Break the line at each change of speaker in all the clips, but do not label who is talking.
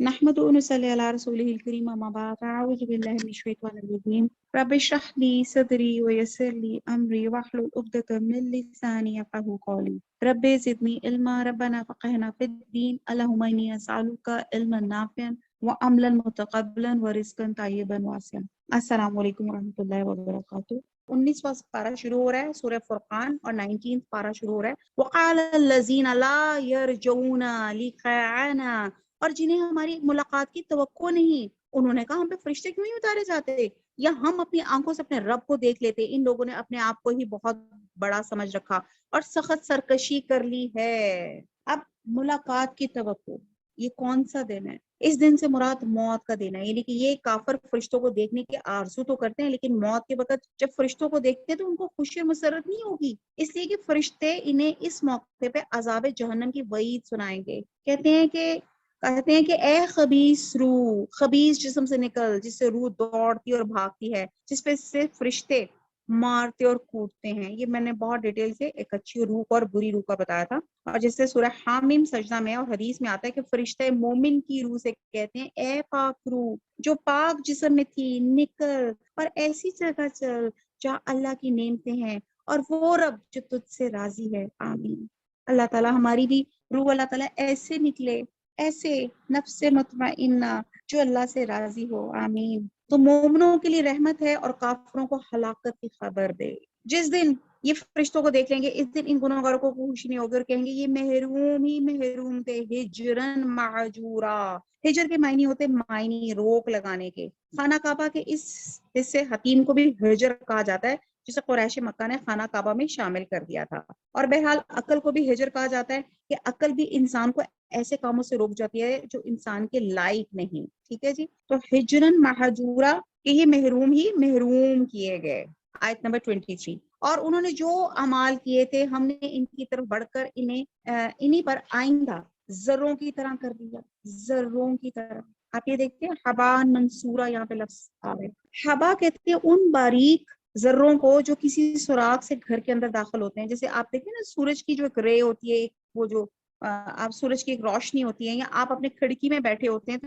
نحمده ونصلي على رسوله الكريم أما بعد أعوذ بالله من الشيطان الرجيم رب اشرح لي صدري ويسر لي أمري واحلل عقدة من لساني يفقهوا قولي رب زدني علما ربنا فقهنا في الدين اللهم إني أسألك علما نافعا وعملا متقبلا ورزقا طيبا واسعا. السلام علیکم ورحمۃ اللہ وبرکاتہ. 19واں پارہ شروع ہو رہا ہے سورہ فرقان اور 19 پارہ شروع ہو رہا ہے. وقال الذين لا يرجون لقاءنا، اور جنہیں ہماری ملاقات کی توقع نہیں، انہوں نے کہا ہم پہ فرشتے کیوں نہیں اتارے جاتے یا ہم اپنی آنکھوں سے اپنے رب کو دیکھ لیتے. ان لوگوں نے اپنے آپ کو ہی بہت بڑا سمجھ رکھا اور سخت سرکشی کر لی ہے. اب ملاقات کی توقع، یہ کون سا دن ہے؟ اس دن سے مراد موت کا دن ہے. یعنی کہ یہ کافر فرشتوں کو دیکھنے کی آرزو تو کرتے ہیں، لیکن موت کے وقت جب فرشتوں کو دیکھتے ہیں تو ان کو خوشی مسرت نہیں ہوگی، اس لیے کہ فرشتے انہیں اس موقع پہ عذاب جہنم کی وعید سنائیں گے. کہتے ہیں کہ اے خبیث روح، خبیث جسم سے نکل جس سے روح دوڑتی اور بھاگتی ہے، جس پہ سے فرشتے مارتے اور کوٹتے ہیں. یہ میں نے بہت ڈیٹیل سے ایک اچھی روح اور بری روح کا بتایا تھا. اور جس سے سورہ حامیم سجدہ میں اور حدیث میں آتا ہے کہ فرشتے مومن کی روح سے کہتے ہیں اے پاک روح جو پاک جسم میں تھی، نکل اور ایسی جگہ چل جہاں اللہ کی نعمتیں ہیں اور وہ رب جو تجھ سے راضی ہے. آمین. اللہ تعالیٰ ہماری بھی روح اللہ تعالیٰ ایسے نکلے، ایسے نفس مطمئنہ جو اللہ سے راضی ہو. آمین. تو مومنوں کے لیے رحمت ہے اور کافروں کو ہلاکت کی خبر دے. جس دن یہ فرشتوں کو دیکھ لیں گے، اس دن ان گنہگاروں کو خوشی نہیں ہوگی اور کہیں گے یہ محروم ہی محروم تھے. ہجرن معجورا، ہجر کے معنی ہوتے معنی روک لگانے کے. خانہ کعبہ کے اس حصے حتیم کو بھی ہجر کہا جاتا ہے جسے قریش مکہ نے خانہ کعبہ میں شامل کر دیا تھا. اور بہرحال عقل کو بھی ہجر کہا جاتا ہے کہ عقل بھی انسان کو ایسے کاموں سے روک جاتی ہے جو انسان کے لائق نہیں. ٹھیک ہے جی. تو ہجرن محجورا کہ یہ محروم ہی محروم کیے گئے. آیت نمبر 23. اور انہوں نے جو اعمال کیے تھے ہم نے ان کی طرف بڑھ کر انہیں پر آئندہ ذروں کی طرح کر دیا. ذروں کی طرح. آپ یہ دیکھتے ہیں حبا منصورہ، یہاں پہ لفظ آ رہے. حبا کہتے ہیں ان باریک ذروں کو جو کسی سوراخ سے گھر کے اندر داخل ہوتے ہیں. جیسے آپ دیکھیں نا سورج کی جو ایک رے ہوتی ہے، وہ جو آپ سورج کی ایک روشنی ہوتی ہے، یا آپ اپنے کھڑکی میں بیٹھے ہوتے ہیں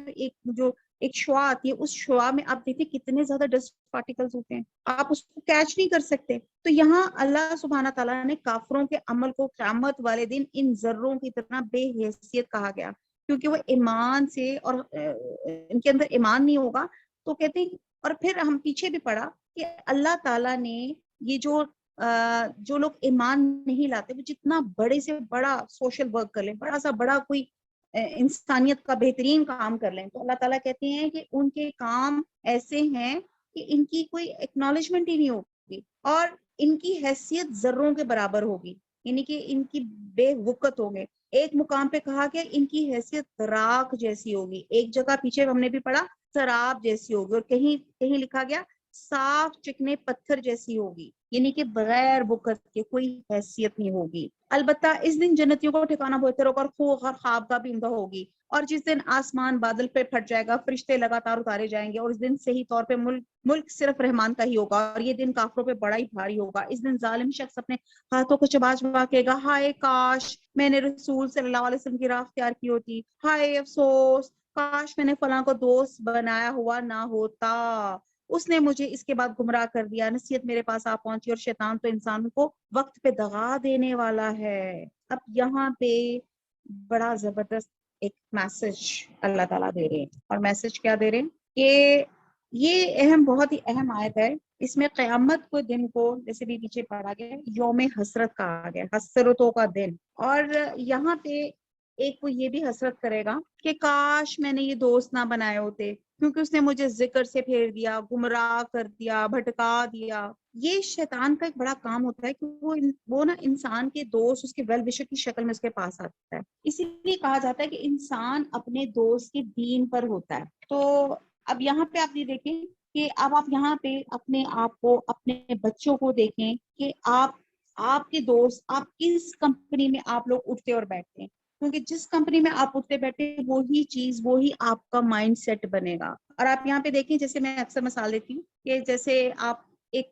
تو ایک شعاع آتی ہے، اس شعاع میں آپ دیکھیں کتنے زیادہ ڈسٹ پارٹیکلز ہوتے ہیں، آپ اس کو کیچ نہیں کر سکتے. تو یہاں اللہ سبحانہ تعالیٰ نے کافروں کے عمل کو قیامت والے دن ان ذروں کی طرح بے حیثیت کہا گیا، کیونکہ وہ ایمان سے اور ان کے اندر ایمان نہیں ہوگا. تو کہتے ہیں، اور پھر ہم پیچھے بھی پڑھا کہ اللہ تعالیٰ نے یہ جو لوگ ایمان نہیں لاتے وہ جتنا بڑے سے بڑا سوشل ورک کر لیں، بڑا سا بڑا کوئی انسانیت کا بہترین کام کر لیں، تو اللہ تعالیٰ کہتے ہیں کہ ان کے کام ایسے ہیں کہ ان کی کوئی ایکنالجمنٹ ہی نہیں ہوگی اور ان کی حیثیت ذروں کے برابر ہوگی، یعنی کہ ان کی بے وقت ہوگے. ایک مقام پہ کہا کہ ان کی حیثیت راکھ جیسی ہوگی، ایک جگہ پیچھے ہم نے بھی پڑھا سراب جیسی ہوگی، اور کہیں لکھا گیا صاف چکنے پتھر جیسی ہوگی، یعنی کہ بغیر وقت کے کوئی حیثیت نہیں ہوگی. البتہ اس دن جنتیوں کو ٹھکانہ بہتر ہوگا اور خوابگاہ بھی عمدہ ہوگی. اور جس دن آسمان بادل پہ پھٹ جائے گا، فرشتے لگاتار اتارے جائیں گے، اور اس دن صحیح طور پہ ملک صرف رحمان کا ہی ہوگا، اور یہ دن کافروں پہ بڑا ہی بھاری ہوگا. اس دن ظالم شخص اپنے ہاتھوں کو چبا چبا کہے گا ہائے کاش میں نے رسول صلی اللہ علیہ وسلم کی راہ اختیار کی ہوتی، ہائے افسوس کاش میں نے فلاں کو دوست بنایا ہوا نہ ہوتا، اس نے مجھے اس کے بعد گمراہ کر دیا. نصیحت میرے پاس آ پہنچی اور شیطان تو انسان کو وقت پہ دغا دینے والا ہے. اب یہاں پہ بڑا زبردست ایک میسج اللہ تعالیٰ دے رہے ہیں، اور میسج کیا دے رہے ہیں کہ یہ بہت ہی اہم آیت ہے. اس میں قیامت کو دن کو جیسے بھی پیچھے پڑھا گیا یوم حسرت کہا گیا، حسرتوں کا دن. اور یہاں پہ ایک کو یہ بھی حسرت کرے گا کہ کاش میں نے یہ دوست نہ بنائے ہوتے، کیونکہ اس نے مجھے ذکر سے پھیر دیا، گمراہ کر دیا، بھٹکا دیا. یہ شیطان کا ایک بڑا کام ہوتا ہے کہ وہ نا انسان کے دوست اس کے ویل وشر کی شکل میں اس کے پاس آتا ہے. اسی لیے کہا جاتا ہے کہ انسان اپنے دوست کے دین پر ہوتا ہے. تو اب یہاں پہ آپ یہ دیکھیں کہ اب آپ یہاں پہ اپنے آپ کو، اپنے بچوں کو دیکھیں کہ آپ کے دوست، آپ کس کمپنی میں آپ لوگ اٹھتے اور بیٹھتے ہیں، کیونکہ جس کمپنی میں آپ اٹھتے بیٹھتے وہی چیز، وہی آپ کا مائنڈ سیٹ بنے گا. اور آپ یہاں پہ دیکھیں، جیسے میں اکثر مثال دیتی ہوں کہ جیسے آپ ایک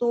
2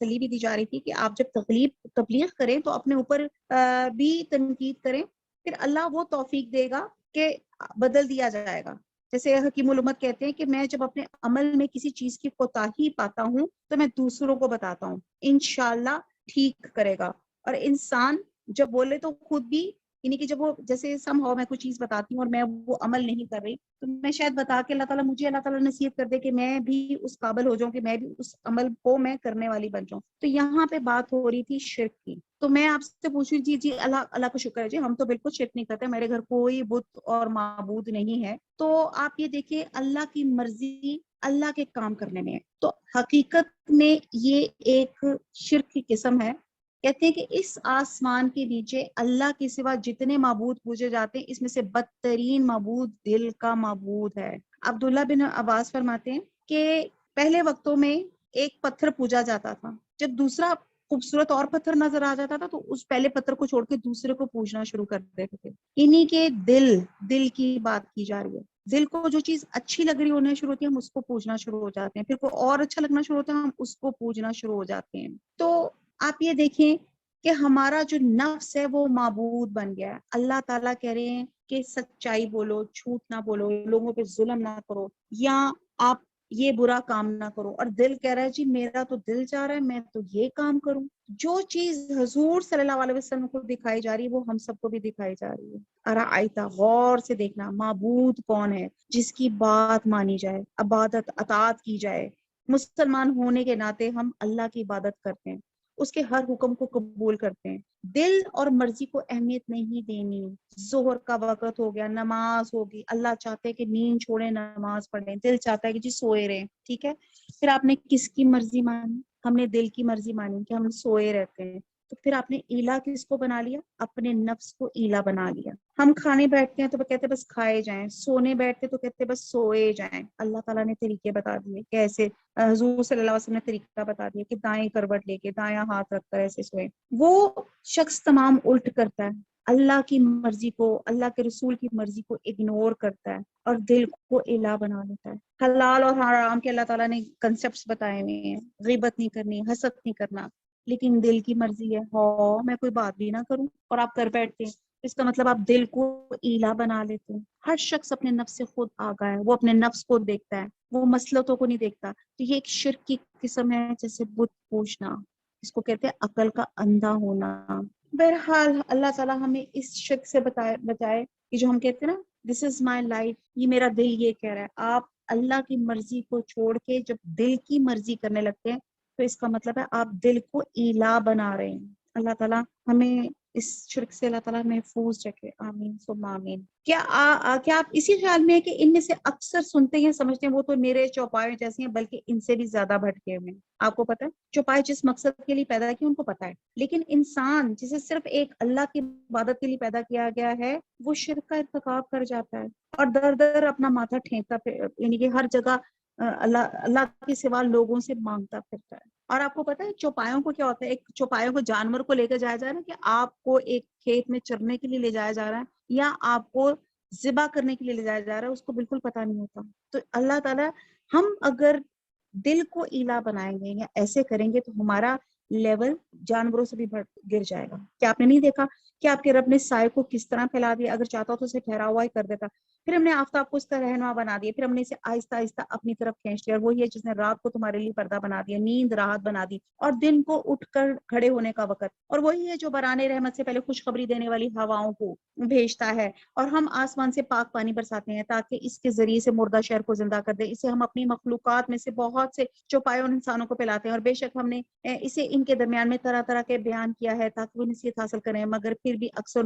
تسلی بھی دی جا رہی تھی کہ آپ جب تبلیغ کریں تو اپنے اوپر بھی تنقید کریں، پھر اللہ وہ توفیق دے گا کہ بدل دیا جائے گا. جیسے حکیم الامت کہتے ہیں کہ میں جب اپنے عمل میں کسی چیز کی کوتاہی پاتا ہوں تو میں دوسروں کو بتاتا ہوں، انشاءاللہ ٹھیک کرے گا. اور انسان جب بولے تو خود بھی، یعنی کہ جب وہ جیسے میں کوئی چیز بتاتی ہوں اور میں وہ عمل نہیں کر رہی تو میں شاید بتا کے اللہ تعالیٰ نصیحت کر دے کہ میں بھی اس قابل ہو جاؤں کہ میں بھی اس عمل کو میں کرنے والی بن جاؤں. تو یہاں پہ بات ہو رہی تھی شرک کی. تو میں آپ سے پوچھوں، جی اللہ کا شکر ہے جی، ہم تو بالکل شرک نہیں کرتے، میرے گھر کوئی بت اور معبود نہیں ہے. تو آپ یہ دیکھیں اللہ کی مرضی اللہ کے کام کرنے میں ہے. تو حقیقت میں یہ ایک شرک کی قسم ہے. کہتے ہیں کہ اس آسمان کے نیچے اللہ کے سوا جتنے معبود پوجے جاتے ہیں اس میں سے بدترین معبود دل کا معبود ہے. عبداللہ بن عباس فرماتے ہیں کہ پہلے وقتوں میں ایک پتھر پوجا جاتا تھا، جب دوسرا خوبصورت اور پتھر نظر آ جاتا تھا تو اس پہلے پتھر کو چھوڑ کے دوسرے کو پوجنا شروع کر دیتے تھے. انہی کے دل کی بات کی جا رہی ہے. دل کو جو چیز اچھی لگ رہی ہونے شروع ہوتی ہے ہم اس کو پوجنا شروع ہو جاتے ہیں، پھر کوئی اور اچھا لگنا شروع ہوتا ہے ہم اس کو پوجنا شروع ہو جاتے ہیں. تو آپ یہ دیکھیں کہ ہمارا جو نفس ہے وہ معبود بن گیا ہے. اللہ تعالیٰ کہہ رہے ہیں کہ سچائی بولو، جھوٹ نہ بولو، لوگوں پہ ظلم نہ کرو، یا آپ یہ برا کام نہ کرو. اور دل کہہ رہا ہے جی میرا تو دل چاہ رہا ہے میں تو یہ کام کروں. جو چیز حضور صلی اللہ علیہ وسلم کو دکھائی جا رہی ہے وہ ہم سب کو بھی دکھائی جا رہی ہے. ارائیتا، غور سے دیکھنا، معبود کون ہے جس کی بات مانی جائے، عبادت اطاعت کی جائے. مسلمان ہونے کے ناطے ہم اللہ کی عبادت کرتے ہیں، اس کے ہر حکم کو قبول کرتے ہیں. دل اور مرضی کو اہمیت نہیں دینی. ظہر کا وقت ہو گیا، نماز ہوگی، اللہ چاہتے ہے کہ نیند چھوڑیں نماز پڑھیں، دل چاہتا ہے کہ جی سوئے رہیں، ٹھیک ہے. پھر آپ نے کس کی مرضی مانی؟ ہم نے دل کی مرضی مانی کہ ہم سوئے رہتے ہیں. تو پھر آپ نے الہ کس کو بنا لیا؟ اپنے نفس کو الہ بنا لیا. ہم کھانے بیٹھتے ہیں تو کہتے ہیں بس کھائے جائیں، سونے بیٹھتے تو کہتے ہیں بس سوئے جائیں. اللہ تعالیٰ نے طریقے بتا دیے کیسے، حضور صلی اللہ علیہ وسلم نے طریقہ بتا دیا کہ دائیں کروٹ لے کے دایاں ہاتھ رکھ کر ایسے سوئے. وہ شخص تمام الٹ کرتا ہے، اللہ کی مرضی کو، اللہ کے رسول کی مرضی کو اگنور کرتا ہے اور دل کو الہ بنا لیتا ہے. حلال اور حرام کے اللہ تعالیٰ نے کنسپٹس بتائے ہوئے ہیں، غیبت نہیں کرنی، حسد نہیں کرنا، لیکن دل کی مرضی ہے میں کوئی بات بھی نہ کروں اور آپ کر بیٹھتے ہیں. اس کا مطلب آپ دل کو الہ بنا لیتے ہیں. ہر شخص اپنے نفس سے خود آگاہ ہے، وہ اپنے نفس کو دیکھتا ہے، وہ مصلحتوں کو نہیں دیکھتا. تو یہ ایک شرک کی قسم ہے، جیسے بت پوجنا، اس کو کہتے ہیں عقل کا اندھا ہونا. بہرحال اللہ تعالیٰ ہمیں اس شرک سے بچائے کہ جو ہم کہتے ہیں نا دس از مائی لائف، یہ میرا دل یہ کہہ رہا ہے. آپ اللہ کی مرضی کو چھوڑ کے جب دل کی مرضی کرنے لگتے ہیں تو اس کا مطلب ہے آپ دل کو الہ بنا رہے ہیں. اللہ تعالیٰ ہمیں اس شرک سے اللہ تعالیٰ محفوظ رکھے، آمین ثم آمین. کیا آپ اسی خیال میں ہے کہ ان میں سے اکثر سنتے ہیں سمجھتے ہیں وہ تو نرے چوپائے جیسے ہیں، بلکہ ان سے بھی زیادہ بھٹکے ہوئے ہیں. آپ کو پتا ہے چوپائے جس مقصد کے لیے پیدا کی ان کو پتا ہے، لیکن انسان جسے صرف ایک اللہ کی عبادت کے لیے پیدا کیا گیا ہے وہ شرک کا ارتکاب کر جاتا ہے اور در در اپنا ماتھا ٹھیکتا، یعنی کہ ہر جگہ اللہ کے سوا لوگوں سے مانگتا پھرتا ہے. اور آپ کو پتا ہے چوپایوں کو کیا ہوتا ہے؟ ایک چوپایوں کو جانور کو لے کر جایا جا رہا ہے کہ آپ کو ایک کھیت میں چرنے کے لیے لے جایا جا رہا ہے یا آپ کو ذبح کرنے کے لیے لے جایا جا رہا ہے، اس کو بالکل پتا نہیں ہوتا. تو اللہ تعالیٰ، ہم اگر دل کو الہ بنائیں گے یا ایسے کریں گے تو ہمارا لیول جانوروں سے بھی گر جائے گا. کیا آپ نے نہیں دیکھا کہ آپ کے رب نے سائے کو کس طرح پھیلا دیا؟ اگر چاہتا ہو تو اسے ٹھہرا ہوا ہی کر دیتا. پھر ہم نے آفتاب کو اس کا رہنما بنا دیا، پھر ہم نے اسے آہستہ آہستہ اپنی طرف کھینچ لیا. اور وہی ہے جس نے رات کو تمہارے لیے پردہ بنا دیا، نیند راحت بنا دی، اور دن کو اٹھ کر کھڑے ہونے کا وقت. اور وہی ہے جو برانے رحمت سے پہلے خوشخبری دینے والی ہواؤں کو بھیجتا ہے، اور ہم آسمان سے پاک پانی برساتے ہیں تاکہ اس کے ذریعے سے مردہ شہر کو زندہ کر دے. اسے ہم اپنی مخلوقات میں سے بہت سے چوپائے ان انسانوں کو پلاتے ہیں، اور بے شک ہم نے اسے ان کے درمیان میں طرح طرح کے بیان کیا ہے تاکہ وہ نصیحت حاصل کریں، مگر پھر بھی اکثر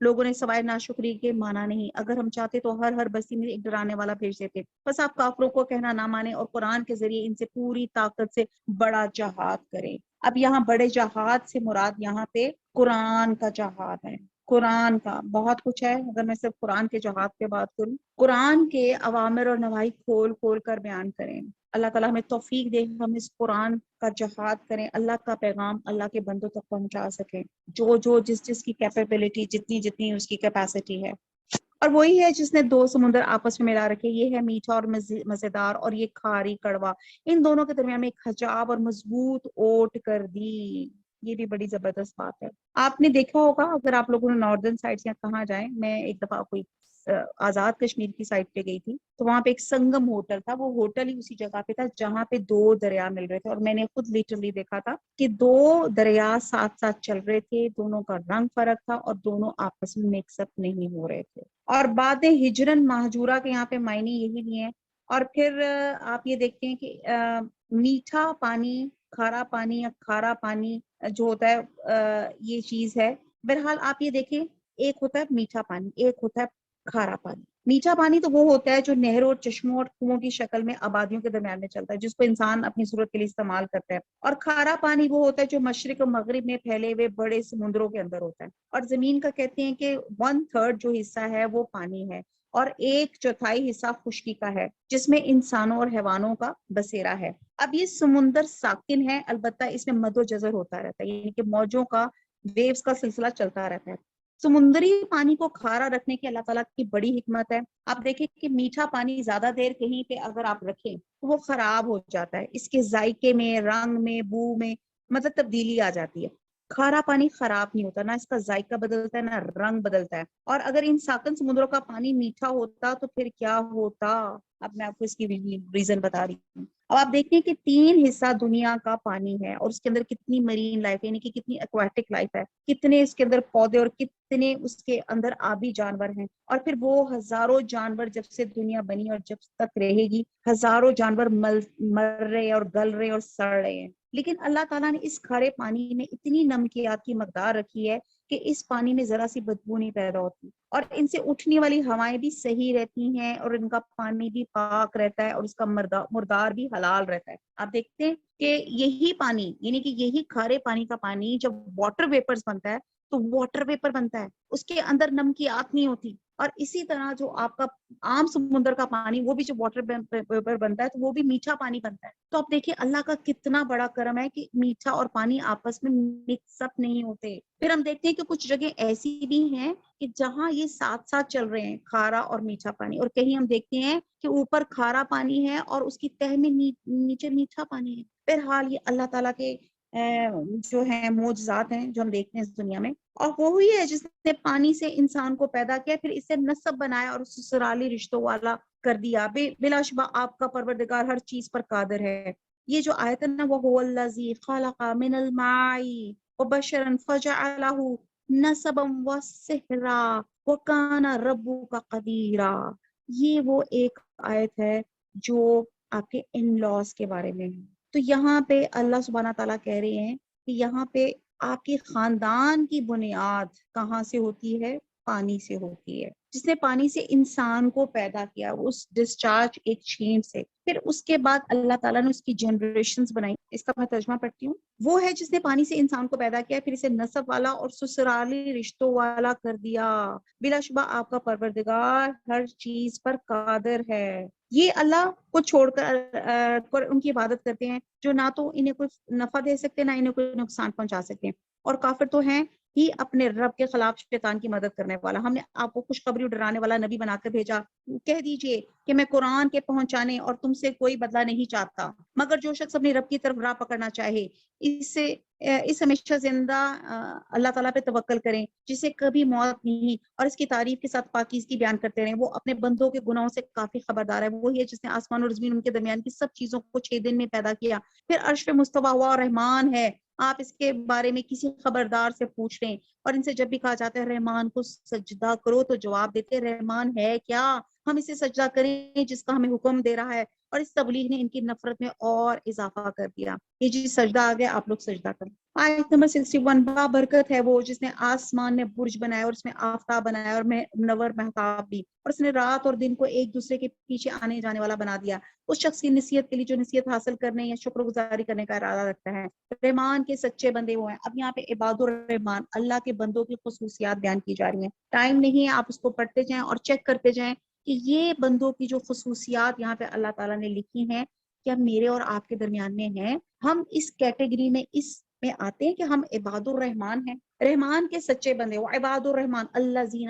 لوگوں نے سوائے ناشکری کے مانا نہیں. اگر ہم چاہتے تو ہر بستی میں ایک ڈرانے والا بھیج دیتے، بس آپ کافروں کو کہنا نہ مانیں اور قرآن کے ذریعے ان سے پوری طاقت سے بڑا جہاد کریں. اب یہاں بڑے جہاد سے مراد یہاں پہ قرآن کا جہاد ہے. قرآن کا بہت کچھ ہے، اگر میں صرف قرآن کے جہاد پہ بات کروں، قرآن کے اوامر اور نواہی کھول کھول کر بیان کریں. اللہ تعالیٰ ہمیں توفیق دے ہم اس قرآن کا جہاد کریں، اللہ کا پیغام اللہ کے بندوں تک پہنچا سکیں، جو جس کی کیپیبلٹی، جتنی اس کی کیپیسٹی ہے. اور وہی ہے جس نے دو سمندر آپس میں ملا رکھے، یہ ہے میٹھا اور مزیدار، اور یہ کھاری کڑوا، ان دونوں کے درمیان میں ایک حجاب اور مضبوط اوٹ کر دی۔ یہ بھی بڑی زبردست بات ہے۔ آپ نے دیکھا ہوگا اگر آپ لوگوں نے ناردرن سائڈ یا کہاں جائیں، میں ایک دفعہ کوئی آزاد کشمیر کی سائڈ پہ گئی تھی، تو وہاں پہ ایک سنگم ہوٹل تھا، وہ ہوٹل ہی اسی جگہ پہ تھا جہاں پہ دو دریا مل رہے تھے، اور میں نے خود لٹرلی دیکھا تھا کہ دو دریا ساتھ ساتھ چل رہے تھے، دونوں کا رنگ فرق تھا اور دونوں آپس میں مکس اپ نہیں ہو رہے تھے۔ اور باتیں ہجرن مہجورہ کے یہاں پہ معنی یہی بھی ہیں۔ اور پھر آپ یہ دیکھتے ہیں کہ میٹھا پانی، کھارا پانی یا کھارا پانی جو ہوتا ہے یہ چیز ہے۔ بہرحال آپ یہ دیکھیں، ایک ہوتا ہے میٹھا پانی، ایک ہوتا ہے کھارا پانی۔ میٹھا پانی تو وہ ہوتا ہے جو نہروں اور چشموں اور کنووں کی شکل میں آبادیوں کے درمیان میں چلتا ہے، جس کو انسان اپنی ضرورت کے لیے استعمال کرتا ہے۔ اور کھارا پانی وہ ہوتا ہے جو مشرق اور مغرب میں پھیلے ہوئے بڑے سمندروں کے اندر ہوتا ہے، اور زمین کا کہتے ہیں کہ 1/3 جو حصہ ہے وہ پانی ہے، اور 1/4 حصہ خشکی کا ہے، جس میں انسانوں اور حیوانوں کا بسیرا ہے۔ اب یہ سمندر ساکن ہے، البتہ اس میں مد و جزر ہوتا رہتا ہے، یعنی کہ موجوں کا، ویوز کا سلسلہ چلتا رہتا ہے۔ سمندری پانی کو کھارا رکھنے کی اللہ تعالیٰ کی بڑی حکمت ہے۔ آپ دیکھیں کہ میٹھا پانی زیادہ دیر کہیں پہ اگر آپ رکھیں تو وہ خراب ہو جاتا ہے، اس کے ذائقے میں، رنگ میں، بو میں مطلب تبدیلی آ جاتی ہے۔ کھارا پانی خراب نہیں ہوتا، نہ اس کا ذائقہ بدلتا ہے، نہ رنگ بدلتا ہے۔ اور اگر ان ساکن سمندروں کا پانی میٹھا ہوتا تو پھر کیا ہوتا؟ اب میں آپ کو اس کی ریزن بتا رہی ہوں۔ اب آپ دیکھتے ہیں کہ 3 حصہ دنیا کا پانی ہے، اور اس کے اندر کتنی مرین لائف، یعنی کہ کتنی ایکواٹک لائف ہے، کتنے اس کے اندر پودے اور کتنے اس کے اندر آبی جانور ہیں۔ اور پھر وہ ہزاروں جانور جب سے دنیا بنی اور جب تک رہے گی، ہزاروں جانور مر رہے اور گل رہے اور سڑ رہے ہیں۔ لیکن اللہ تعالیٰ نے اس کھارے پانی میں اتنی نمکیات کی مقدار رکھی ہے کہ اس پانی میں ذرا سی بدبو نہیں پیدا ہوتی، اور ان سے اٹھنے والی ہوائیں بھی صحیح رہتی ہیں، اور ان کا پانی بھی پاک رہتا ہے، اور اس کا مردار بھی حلال رہتا ہے۔ آپ دیکھتے ہیں کہ یہی پانی، یعنی کہ یہی کھارے پانی کا پانی جب واٹر ویپرز بنتا ہے تو واٹر ویپر بنتا ہے، اس کے اندر نمکیات نہیں ہوتی۔ اور اسی طرح جو آپ کا عام سمندر کا پانی، وہ بھی جو واٹر ویپر بنتا ہے تو وہ بھی میٹھا پانی بنتا ہے۔ تو آپ دیکھیں اللہ کا کتنا بڑا کرم ہے کہ میٹھا اور پانی آپس میں مکس اپ نہیں ہوتے۔ پھر ہم دیکھتے ہیں کہ کچھ جگہ ایسی بھی ہیں کہ جہاں یہ ساتھ ساتھ چل رہے ہیں، کھارا اور میٹھا پانی، اور کہیں ہم دیکھتے ہیں کہ اوپر کھارا پانی ہے اور اس کی تہ میں نیچے میٹھا پانی ہے۔ بہرحال یہ اللہ تعالیٰ کے جو ہیں معجزات ہیں جو ہم دیکھتے ہیں اس دنیا میں۔ اور وہی ہے جس نے پانی سے انسان کو پیدا کیا، پھر اسے نسب بنایا اور سسرالی رشتوں والا کر دیا۔ بلا شبہ آپ کا پروردگار ہر چیز پر قادر ہے۔ یہ جو آیت ہے نا، وَهُوَ الَّذِي خَلَقَ مِنَ الْمَاءِ وَبَشَرًا فَجَعَلَهُ نَسَبًا وَصِهْرًا وَكَانَ رَبُّكَ قَدِيرًا، یہ وہ ایک آیت ہے جو آپ کے ان لاز کے بارے میں ہے۔ تو یہاں پہ اللہ سبحانہ تعالیٰ کہہ رہے ہیں کہ یہاں پہ آپ کے خاندان کی بنیاد کہاں سے ہوتی ہے؟ پانی سے ہوتی ہے۔ جس نے پانی سے انسان کو پیدا کیا، اس ڈسچارج ایک چھینٹ سے، پھر اس کے بعد اللہ تعالیٰ نے اس کی جنریشنز بنائی۔ اس کا میں ترجمہ پڑھتی ہوں۔ وہ ہے جس نے پانی سے انسان کو پیدا کیا، پھر اسے نسب والا اور سسرالی رشتوں والا کر دیا۔ بلا شبہ آپ کا پروردگار ہر چیز پر قادر ہے۔ یہ اللہ کو چھوڑ کر ان کی عبادت کرتے ہیں جو نہ تو انہیں کوئی نفع دے سکتے، نہ انہیں کوئی نقصان پہنچا سکتے ہیں، اور کافر تو ہیں ہی اپنے رب کے خلاف شیطان کی مدد کرنے والا۔ ہم نے آپ کو خوشخبری ڈرانے والا نبی بنا کر بھیجا، کہہ دیجئے کہ میں قرآن کے پہنچانے اور تم سے کوئی بدلہ نہیں چاہتا، مگر جو شخص اپنی رب کی طرف راہ پکڑنا چاہے، اس ہمیشہ زندہ اللہ تعالیٰ پہ توکل کریں جسے کبھی موت نہیں، اور اس کی تعریف کے ساتھ پاکیزگی بیان کرتے رہیں۔ وہ اپنے بندوں کے گناہوں سے کافی خبردار ہے۔ وہی ہے جس نے آسمان اور زمین ان کے درمیان کی سب چیزوں کو 6 دن میں پیدا کیا، پھر عرش پہ مستوی ہوا، اور رحمان ہے۔ آپ اس کے بارے میں کسی خبردار سے پوچھ لیں، اور ان سے جب بھی کہا جاتا ہے رحمان کو سجدہ کرو تو جواب دیتے رحمان ہے کیا، ہم اسے سجدہ کریں جس کا ہمیں حکم دے رہا ہے۔ اور اس تبلیغ نے ان کی نفرت میں اور اضافہ کر دیا۔ یہ جی سجدہ آ گیا، آپ لوگ سجدہ کریں۔ آیت نمبر 61، برکت ہے وہ جس نے آسمان میں برج بنایا اور اس میں آفتاب بنایا اور منور مہتاب بھی، اور اس نے رات اور دن کو ایک دوسرے کے پیچھے آنے جانے والا بنا دیا، اس شخص کی نصیحت کے لیے جو نصیحت حاصل کرنے یا شکر گزاری کرنے کا ارادہ رکھتا ہے۔ رحمان کے سچے بندے وہ ہیں۔ اب یہاں پہ عباد الرحمان، اللہ کے بندوں کی خصوصیات بیان کی جا رہی ہیں۔ ٹائم نہیں ہے، آپ اس کو پڑھتے جائیں اور چیک کرتے جائیں کہ یہ بندوں کی جو خصوصیات یہاں پہ اللہ تعالیٰ نے لکھی ہیں کیا میرے اور آپ کے درمیان میں ہیں؟ ہم اس کیٹیگری میں اس میں آتے ہیں کہ ہم عباد الرحمان ہیں۔ رحمان کے سچے بندے وہ عباد الرحمان الذین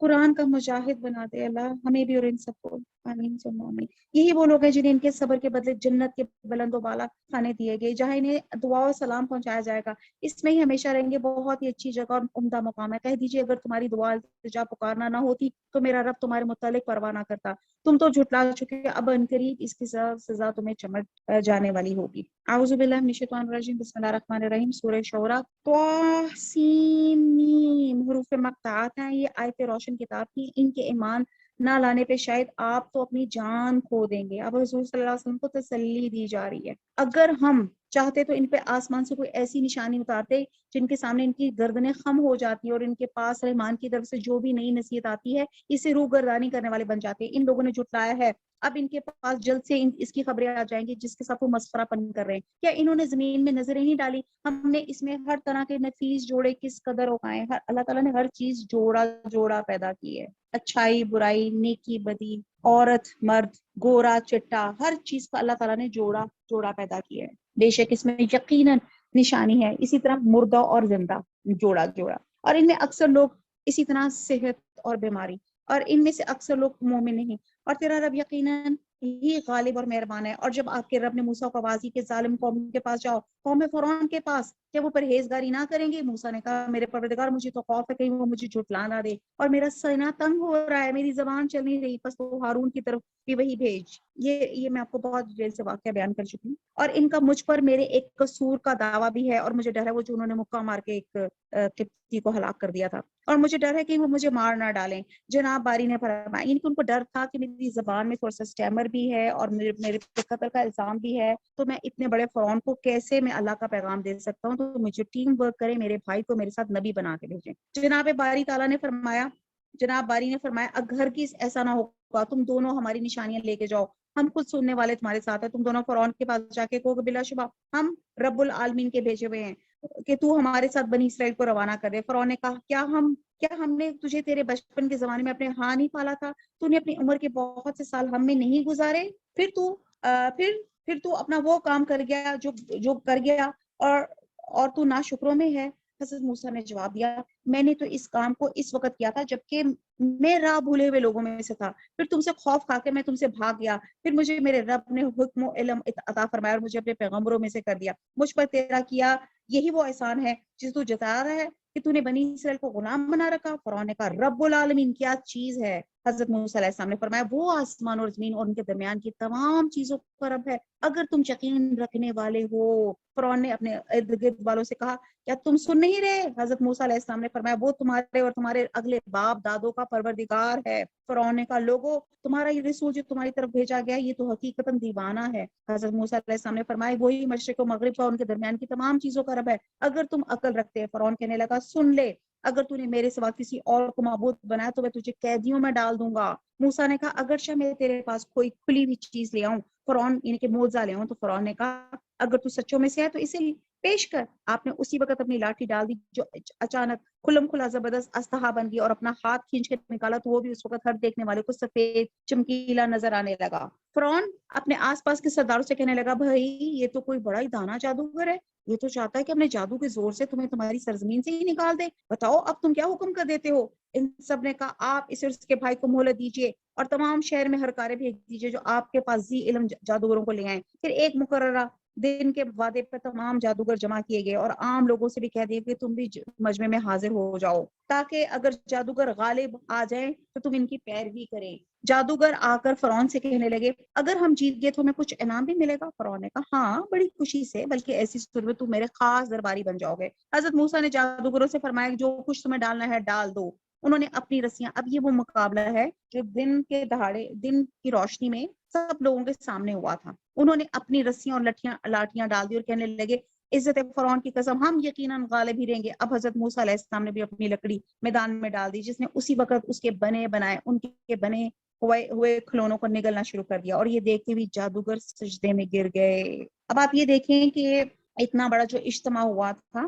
قرآن کا مجاہد بنا دے اللہ ہمیں بھی اور ان سب کو، آمین ثم آمین۔ یہی وہ لوگ ہیں جنہیں ان کے صبر کے بدلے جنت کے بلند و بالا کھانے دیے گئے، جہاں انہیں دعا و سلام پہنچایا جائے گا، اس میں ہی ہمیشہ رہیں گے، بہت ہی اچھی جگہ اور عمدہ مقام ہے۔ کہہ دیجیے اگر تمہاری دعا التجا پکارنا نہ ہوتی تو میرا رب تمہارے متعلق پرواہ نہ کرتا، تم تو جھٹلا چکے، اب عنقریب اس کی سزا تمہیں چمٹ جانے والی ہوگی۔ اعوذ باللہ من الشیطان الرجیم، بسم اللہ الرحمن الرحیم۔ سورہ شعراء، طاسین حروف مقطعات ہیں، یہ آیت روشن کتاب کی، ان کے ایمان نہ لانے پہ شاید آپ تو اپنی جان کھو دیں گے۔ اب حضور صلی اللہ علیہ وسلم کو تسلی دی جا رہی ہے، اگر ہم چاہتے تو ان پہ آسمان سے کوئی ایسی نشانی اتارتے جن کے سامنے ان کی گردنیں خم ہو جاتی اور ان کے پاس رحمان کی طرف سے جو بھی نئی نصیحت آتی ہے اسے روگردانی کرنے والے بن جاتے۔ ان لوگوں نے جھٹلایا ہے، اب ان کے پاس جلد سے اس کی خبریں آ جائیں گی جس کے ساتھ وہ مسخرہ پن کر رہے ہیں۔ کیا انہوں نے زمین میں نظریں نہیں ڈالی؟ ہم نے اس میں ہر طرح کے نفیس جوڑے کس قدر اگائے، اللہ تعالیٰ نے ہر چیز جوڑا جوڑا پیدا کی ہے، اچھائی برائی، نیکی بدی، عورت مرد، گورا چٹا، ہر چیز کا اللہ تعالیٰ نے جوڑا جوڑا پیدا کیا ہے، بے شک اس میں یقیناً نشانی ہے۔ اسی طرح مردہ اور زندہ جوڑا جوڑا، اور ان میں اکثر لوگ اسی طرح صحت اور بیماری، اور ان میں سے اکثر لوگ مومن نہیں، اور تیرا رب یقیناً ہی غالب اور مہربان ہے۔ اور جب آپ کے رب نے موسیٰ کو آواز دی کہ ظالم قوم کے پاس جاؤ، قوم فرعون کے پاس، کیا وہ پرہیزگاری نہ کریں گے؟ موسیٰ نے کہا میرے پروردگار مجھے تو خوف ہے کہیں وہ مجھے جھٹلا نہ دے، اور میرا سینہ تنگ ہو رہا ہے، میری زبان چل نہیں رہی، بس تو ہارون کی طرف بھی وہی بھیج۔ یہ میں آپ کو بہت ڈیٹیل سے واقعہ بیان کر چکی ہوں۔ اور ان کا مجھ پر میرے ایک قصور کا دعویٰ بھی ہے، اور مجھے ڈر ہے وہ جو انہوں نے مکہ مار کے ایک قبطی کو ہلاک کر دیا تھا، اور مجھے ڈر ہے کہ وہ مجھے مار نہ ڈالیں۔ جناب باری نے فرمایا، یعنی کہ ان کو ڈر تھا کہ میری زبان میں تھوڑا سا اسٹیمر بھی ہے اور میرے پہ قتل کا الزام بھی ہے، تو میں اتنے بڑے فرعون کو کیسے میں اللہ کا پیغام دے سکتا ہوں، تو مجھے ٹیم ورک کرے، میرے بھائی کو میرے ساتھ نبی بنا کے بھیجیں۔ جناب باری نے فرمایا اگر ہرگز ایسا نہ ہوگا، تم دونوں ہماری نشانیاں لے کے جاؤ، ہم خود سننے والے تمہارے ساتھ ہیں، تم دونوں فرعون کے پاس جا کے کہو کہ بلا شبہ ہم رب العالمین کے بھیجے ہوئے ہیں کہ تو ہمارے ساتھ بنی اسرائیل کو روانہ کر دے۔ فرعون نے کہا کیا ہم نے تجھے تیرے بچپن کے زمانے میں اپنے ہاں نہیں پالا تھا؟ تو نے اپنی عمر کے بہت سے سال ہم میں نہیں گزارے؟ پھر تو اپنا وہ کام کر گیا جو کر گیا، اور تو ناشکروں میں ہے۔ حضرت موسیٰ نے جواب دیا، میں نے تو اس کام کو اس وقت کیا تھا جبکہ میں راہ بھولے ہوئے لوگوں میں سے تھا، پھر تم سے خوف کھا کے میں تم سے بھاگ گیا، پھر مجھے میرے رب نے حکم و علم عطا فرمایا اور مجھے اپنے پیغمبروں میں سے کر دیا، مجھ پر تیرا کیا یہی وہ احسان ہے جس تو جتا رہا ہے کہ تو نے بنی اسرائیل کو غلام بنا رکھا۔ فرعون نے کہا رب العالمین کیا چیز ہے؟ حضرت موسیٰ علیہ السلام نے فرمایا وہ آسمان اور زمین اور ان کے درمیان کی تمام چیزوں کا رب ہے، اگر تم یقین رکھنے والے ہو۔ فرعون نے اپنے ارد گرد والوں سے کہا کیا تم سن نہیں رہے؟ حضرت موسیٰ علیہ السلام نے فرمایا وہ تمہارے اور تمہارے اگلے باپ دادوں کا پروردگار ہے۔ فرعون نے کہا لوگوں تمہارا یہ رسول جو تمہاری طرف بھیجا گیا یہ تو حقیقتاً دیوانہ ہے۔ حضرت موسیٰ علیہ السلام نے فرمایا وہی مشرق و مغرب کا ان کے درمیان کی تمام چیزوں کا رب ہے، اگر تم عقل رکھتے ہیں۔ فرعون کہنے لگا سن لے، اگر تو نے میرے سوا کسی اور کو معبود بنایا تو میں تجھے قیدیوں میں ڈال دوں گا۔ موسیٰ نے کہا اگرچہ میں تیرے پاس کوئی کھلی ہوئی چیز لے آؤں، فرعون یعنی کہ معجزہ لے آؤں، تو فرعون نے کہا اگر تو سچوں میں سے ہے تو اسے پیش کر۔ آپ نے اسی وقت اپنی لاٹھی ڈال دی جو اچانک کھلم کھلا زبردست استہا بن گئی، اور اپنا ہاتھ کھینچ کے نکالا تو وہ بھی اس وقت ہر دیکھنے والے کو سفید چمکیلا نظر آنے لگا۔ فرعون اپنے آس پاس کے سرداروں سے کہنے لگا بھائی یہ تو کوئی بڑا ہی دانا جادوگر ہے، یہ تو چاہتا ہے کہ اپنے جادو کے زور سے تمہیں تمہاری سرزمین سے ہی نکال دے، بتاؤ اب تم کیا حکم کر دیتے ہو؟ ان سب نے کہا آپ اسے اور اس کے بھائی کو مہلت دیجیے اور تمام شہر میں ہرکارے بھیج دیجیے جو آپ کے پاس ذی علم جادوگروں کو لے آئیں۔ پھر ایک مقررہ دن کے وعدے پر تمام جادوگر جمع کیے گئے اور عام لوگوں سے بھی کہہ دیا کہ تم بھی مجمع میں حاضر ہو جاؤ تاکہ اگر جادوگر غالب آ جائیں تو تم ان کی پیروی کریں۔ جادوگر آ کر فرعون سے کہنے لگے اگر ہم جیت گئے تو ہمیں کچھ انعام بھی ملے گا؟ فرعون نے کہا ہاں بڑی خوشی سے، بلکہ ایسی صورت میں تم میرے خاص درباری بن جاؤ گے۔ حضرت موسیٰ نے جادوگروں سے فرمایا جو کچھ تمہیں ڈالنا ہے ڈال دو۔ انہوں نے اپنی رسیاں، اب یہ وہ مقابلہ ہے جو دن کے دہاڑے دن کی روشنی میں سب لوگوں کے سامنے ہوا تھا، انہوں نے اپنی رسیاں اور لاٹیاں ڈال دی اور کہنے لگے عزت فرعون کی قسم ہم یقیناً غالب ہی رہیں گے۔ اب حضرت موسیٰ علیہ السلام نے بھی اپنی لکڑی میدان میں ڈال دی جس نے اسی وقت اس کے بنے ہوئے کھلونوں کو نگلنا شروع کر دیا، اور یہ دیکھتے ہوئے جادوگر سجدے میں گر گئے۔ اب آپ یہ دیکھیں کہ اتنا بڑا جو اجتماع ہوا تھا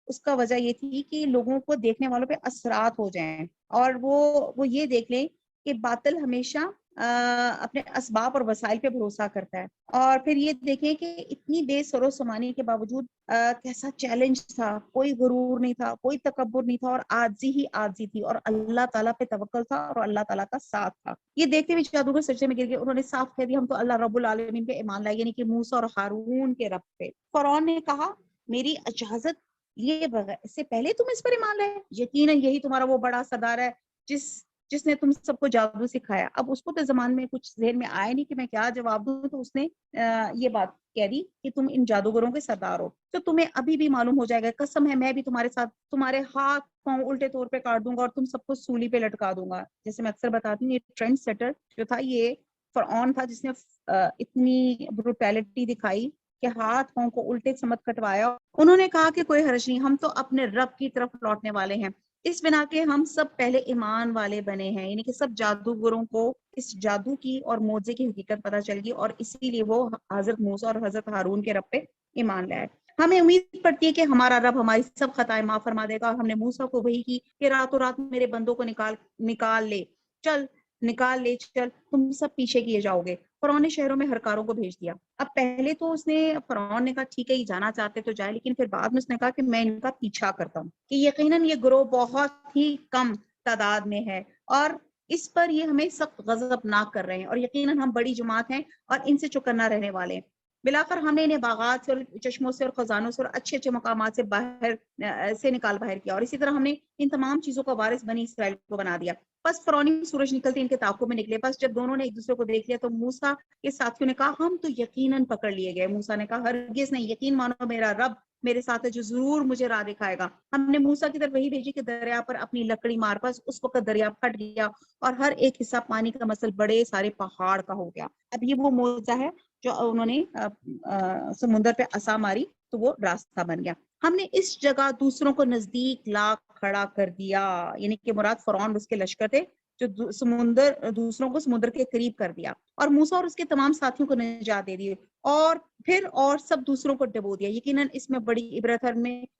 اس کا وجہ یہ تھی کہ لوگوں کو دیکھنے والوں پہ اثرات ہو جائیں، اور وہ یہ دیکھ لیں کہ باطل ہمیشہ اپنے اسباب اور وسائل پہ بھروسہ کرتا ہے. اور پھر یہ دیکھیں کہ اتنی بے سر و سمانی کے باوجود کیسا چیلنج تھا، کوئی غرور نہیں تھا، کوئی تکبر نہیں تھا، اور عاجزی ہی عاجزی تھی، اور اللہ تعالیٰ پہ توکل تھا اور اللہ تعالیٰ کا ساتھ تھا. یہ دیکھتے ہوئے جادوگر سجدے میں گر گئے. انہوں نے صاف کہہ دیا ہم تو اللہ رب العالمین پہ ایمان لائے، یعنی کہ موسیٰ اور ہارون کے رب پہ. فرعون نے کہا میری اجازت لیے بغیر اس سے پہلے تم اس پر ایمان لائے؟ یقیناً یہی تمہارا وہ بڑا سردار ہے جس نے تم سب کو جادو سکھایا. اب اس کو تو زمان میں کچھ ذہن میں آیا نہیں کہ میں کیا جواب دوں، تو اس نے یہ بات کہہ دی کہ تم ان جادوگروں کے سردار ہو، تو تمہیں ابھی بھی معلوم ہو جائے گا، قسم ہے میں بھی تمہارے ساتھ تمہارے ہاتھ پاؤں الٹے طور پہ کاٹ دوں گا اور تم سب کو سولی پہ لٹکا دوں گا. جیسے میں اکثر بتاتی ہوں، یہ ٹرینڈ سیٹر جو تھا یہ فرعون تھا، جس نے اتنی بروٹیلٹی دکھائی کہ ہاتھ پاؤں کو الٹے سمت کٹوایا. انہوں نے کہا کہ کوئی حرج نہیں، ہم تو اپنے رب کی طرف لوٹنے والے ہیں، اس بنا کے ہم سب پہلے ایمان والے بنے ہیں. یعنی کہ سب جادوگروں کو اس جادو کی اور معجزے کی حقیقت پتہ چل گئی، اور اسی لیے وہ حضرت موسیٰ اور حضرت ہارون کے رب پہ ایمان لائے. ہمیں امید پڑتی ہے کہ ہمارا رب ہماری سب خطائیں معاف فرما دے گا. ہم نے موسیٰ کو وحی کی کہ راتوں رات میرے بندوں کو نکال لے، چل تم سب پیچھے کیے جاؤ گے. فرعون نے شہروں میں ہرکاروں کو بھیج دیا. اب پہلے تو فرعون نے کہا ٹھیک ہے یہ جانا چاہتے تو جائے، لیکن پھر بعد میں اس نے کہا کہ میں ان کا پیچھا کرتا ہوں، کہ یقیناً یہ گروہ بہت ہی کم تعداد میں ہے اور اس پر یہ ہمیں سخت غضبناک کر رہے ہیں، اور یقیناً ہم بڑی جماعت ہیں اور ان سے چکنا رہنے والے ہیں. بلاخر ہم نے انہیں باغات سے اور چشموں سے اور خزانوں سے اور اچھے اچھے مقامات سے باہر کیا، اور اسی طرح ہم نے ان تمام چیزوں کا وارث بنی اسرائیل کو بنا دیا. بس فرعونی سورج نکلتے ان کے تعاقب میں نکلے. بس جب دونوں نے ایک دوسرے کو دیکھ لیا تو موسیٰ کے ساتھیوں نے کہا ہم تو یقیناً پکڑ لیے گئے. موسیٰ نے کہا ہرگز نہیں، یقین مانو میرا رب میرے ساتھ ہے جو ضرور مجھے راہ دکھائے گا. ہم نے موسیٰ کی طرف وہی بھیجی کہ دریا پر اپنی لکڑی مار. پاس اس وقت دریا پھٹ گیا اور ہر ایک حصہ پانی کا مثل بڑے سارے پہاڑ کا ہو گیا. اب یہ وہ معجزہ ہے جو انہوں نے سمندر پہ عصا ماری تو وہ راستہ بن گیا. ہم نے اس جگہ دوسروں کو نزدیک لا کھڑا کر دیا، یعنی کہ مراد فرعون اور اس کے لشکر تھے جو دوسروں کو سمندر کے قریب کر دیا، اور موسیٰ اور اس کے تمام ساتھیوں کو نجات دے دی، اور پھر سب دوسروں کو ڈبو دیا. یقیناً اس میں بڑی عبرت ہے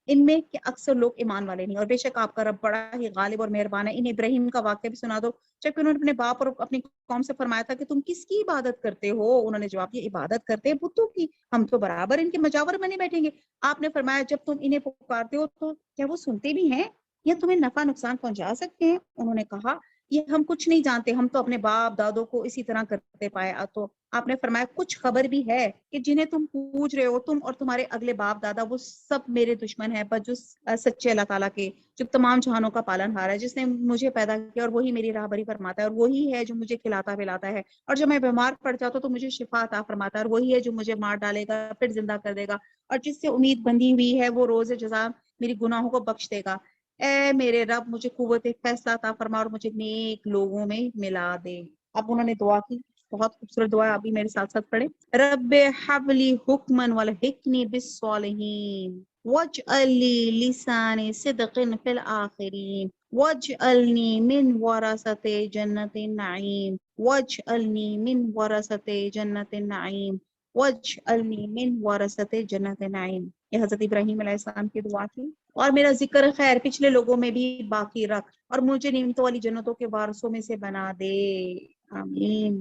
ان میں کہ اکثر لوگ ایمان والے نہیں. اور بے شک آپ کا رب بڑا ہی غالب اور مہربان ہے. ان ابراہیم کا واقعہ بھی سنا دو جبکہ انہوں نے اپنے باپ اور اپنی قوم سے فرمایا تھا کہ تم کس کی عبادت کرتے ہو؟ انہوں نے جواب دیا عبادت کرتے ہیں بتوں کی، ہم تو برابر ان کے مجاور بنے بیٹھیں گے. آپ نے فرمایا جب تم انہیں پکارتے ہو تو کیا وہ سنتے بھی ہیں یا تمہیں نفع نقصان پہنچا سکتے ہیں؟ انہوں نے کہا یہ ہم کچھ نہیں جانتے، ہم تو اپنے باپ دادوں کو اسی طرح کرتے پائے. تو آپ نے فرمایا کچھ خبر بھی ہے کہ جنہیں تم پوچھ رہے ہو، تم اور تمہارے اگلے باپ دادا، وہ سب میرے دشمن ہیں بجز سچے اللہ تعالیٰ کے جو تمام جہانوں کا پالن ہار ہے، جس نے مجھے پیدا کیا اور وہی میری راہبری فرماتا ہے، اور وہی ہے جو مجھے کھلاتا پلاتا ہے، اور جب میں بیمار پڑ جاتا ہوں تو مجھے شفا عطا فرماتا ہے، اور وہی ہے جو مجھے مار ڈالے گا پھر زندہ کر دے گا، اور جس سے امید بندھی ہوئی ہے وہ روز جزا میری گناہوں کو بخش دے گا. اے میرے رب مجھے قوت فیصلہ عطا فرما اور مجھے نیک لوگوں میں ملا دے. اب انہوں نے دعا کی، بہت خوبصورت دعا ہے، ابھی میرے ساتھ ساتھ پڑھیں. رب حبلی حکمن والحقنی بالصالحین واجعل لی لسان صدق فی الآخرین واجعلنی من ورثۃ جنت النعیم واجعلنی من ورثۃ جنت النعیم واجعلنی من ورثۃ جنت النعیم. یہ حضرت ابراہیم علیہ السلام کی دعا تھی. اور میرا ذکر خیر پچھلے لوگوں میں بھی باقی رکھ اور مجھے نعمتوں والی جنتوں کے وارثوں میں سے بنا دے، آمین.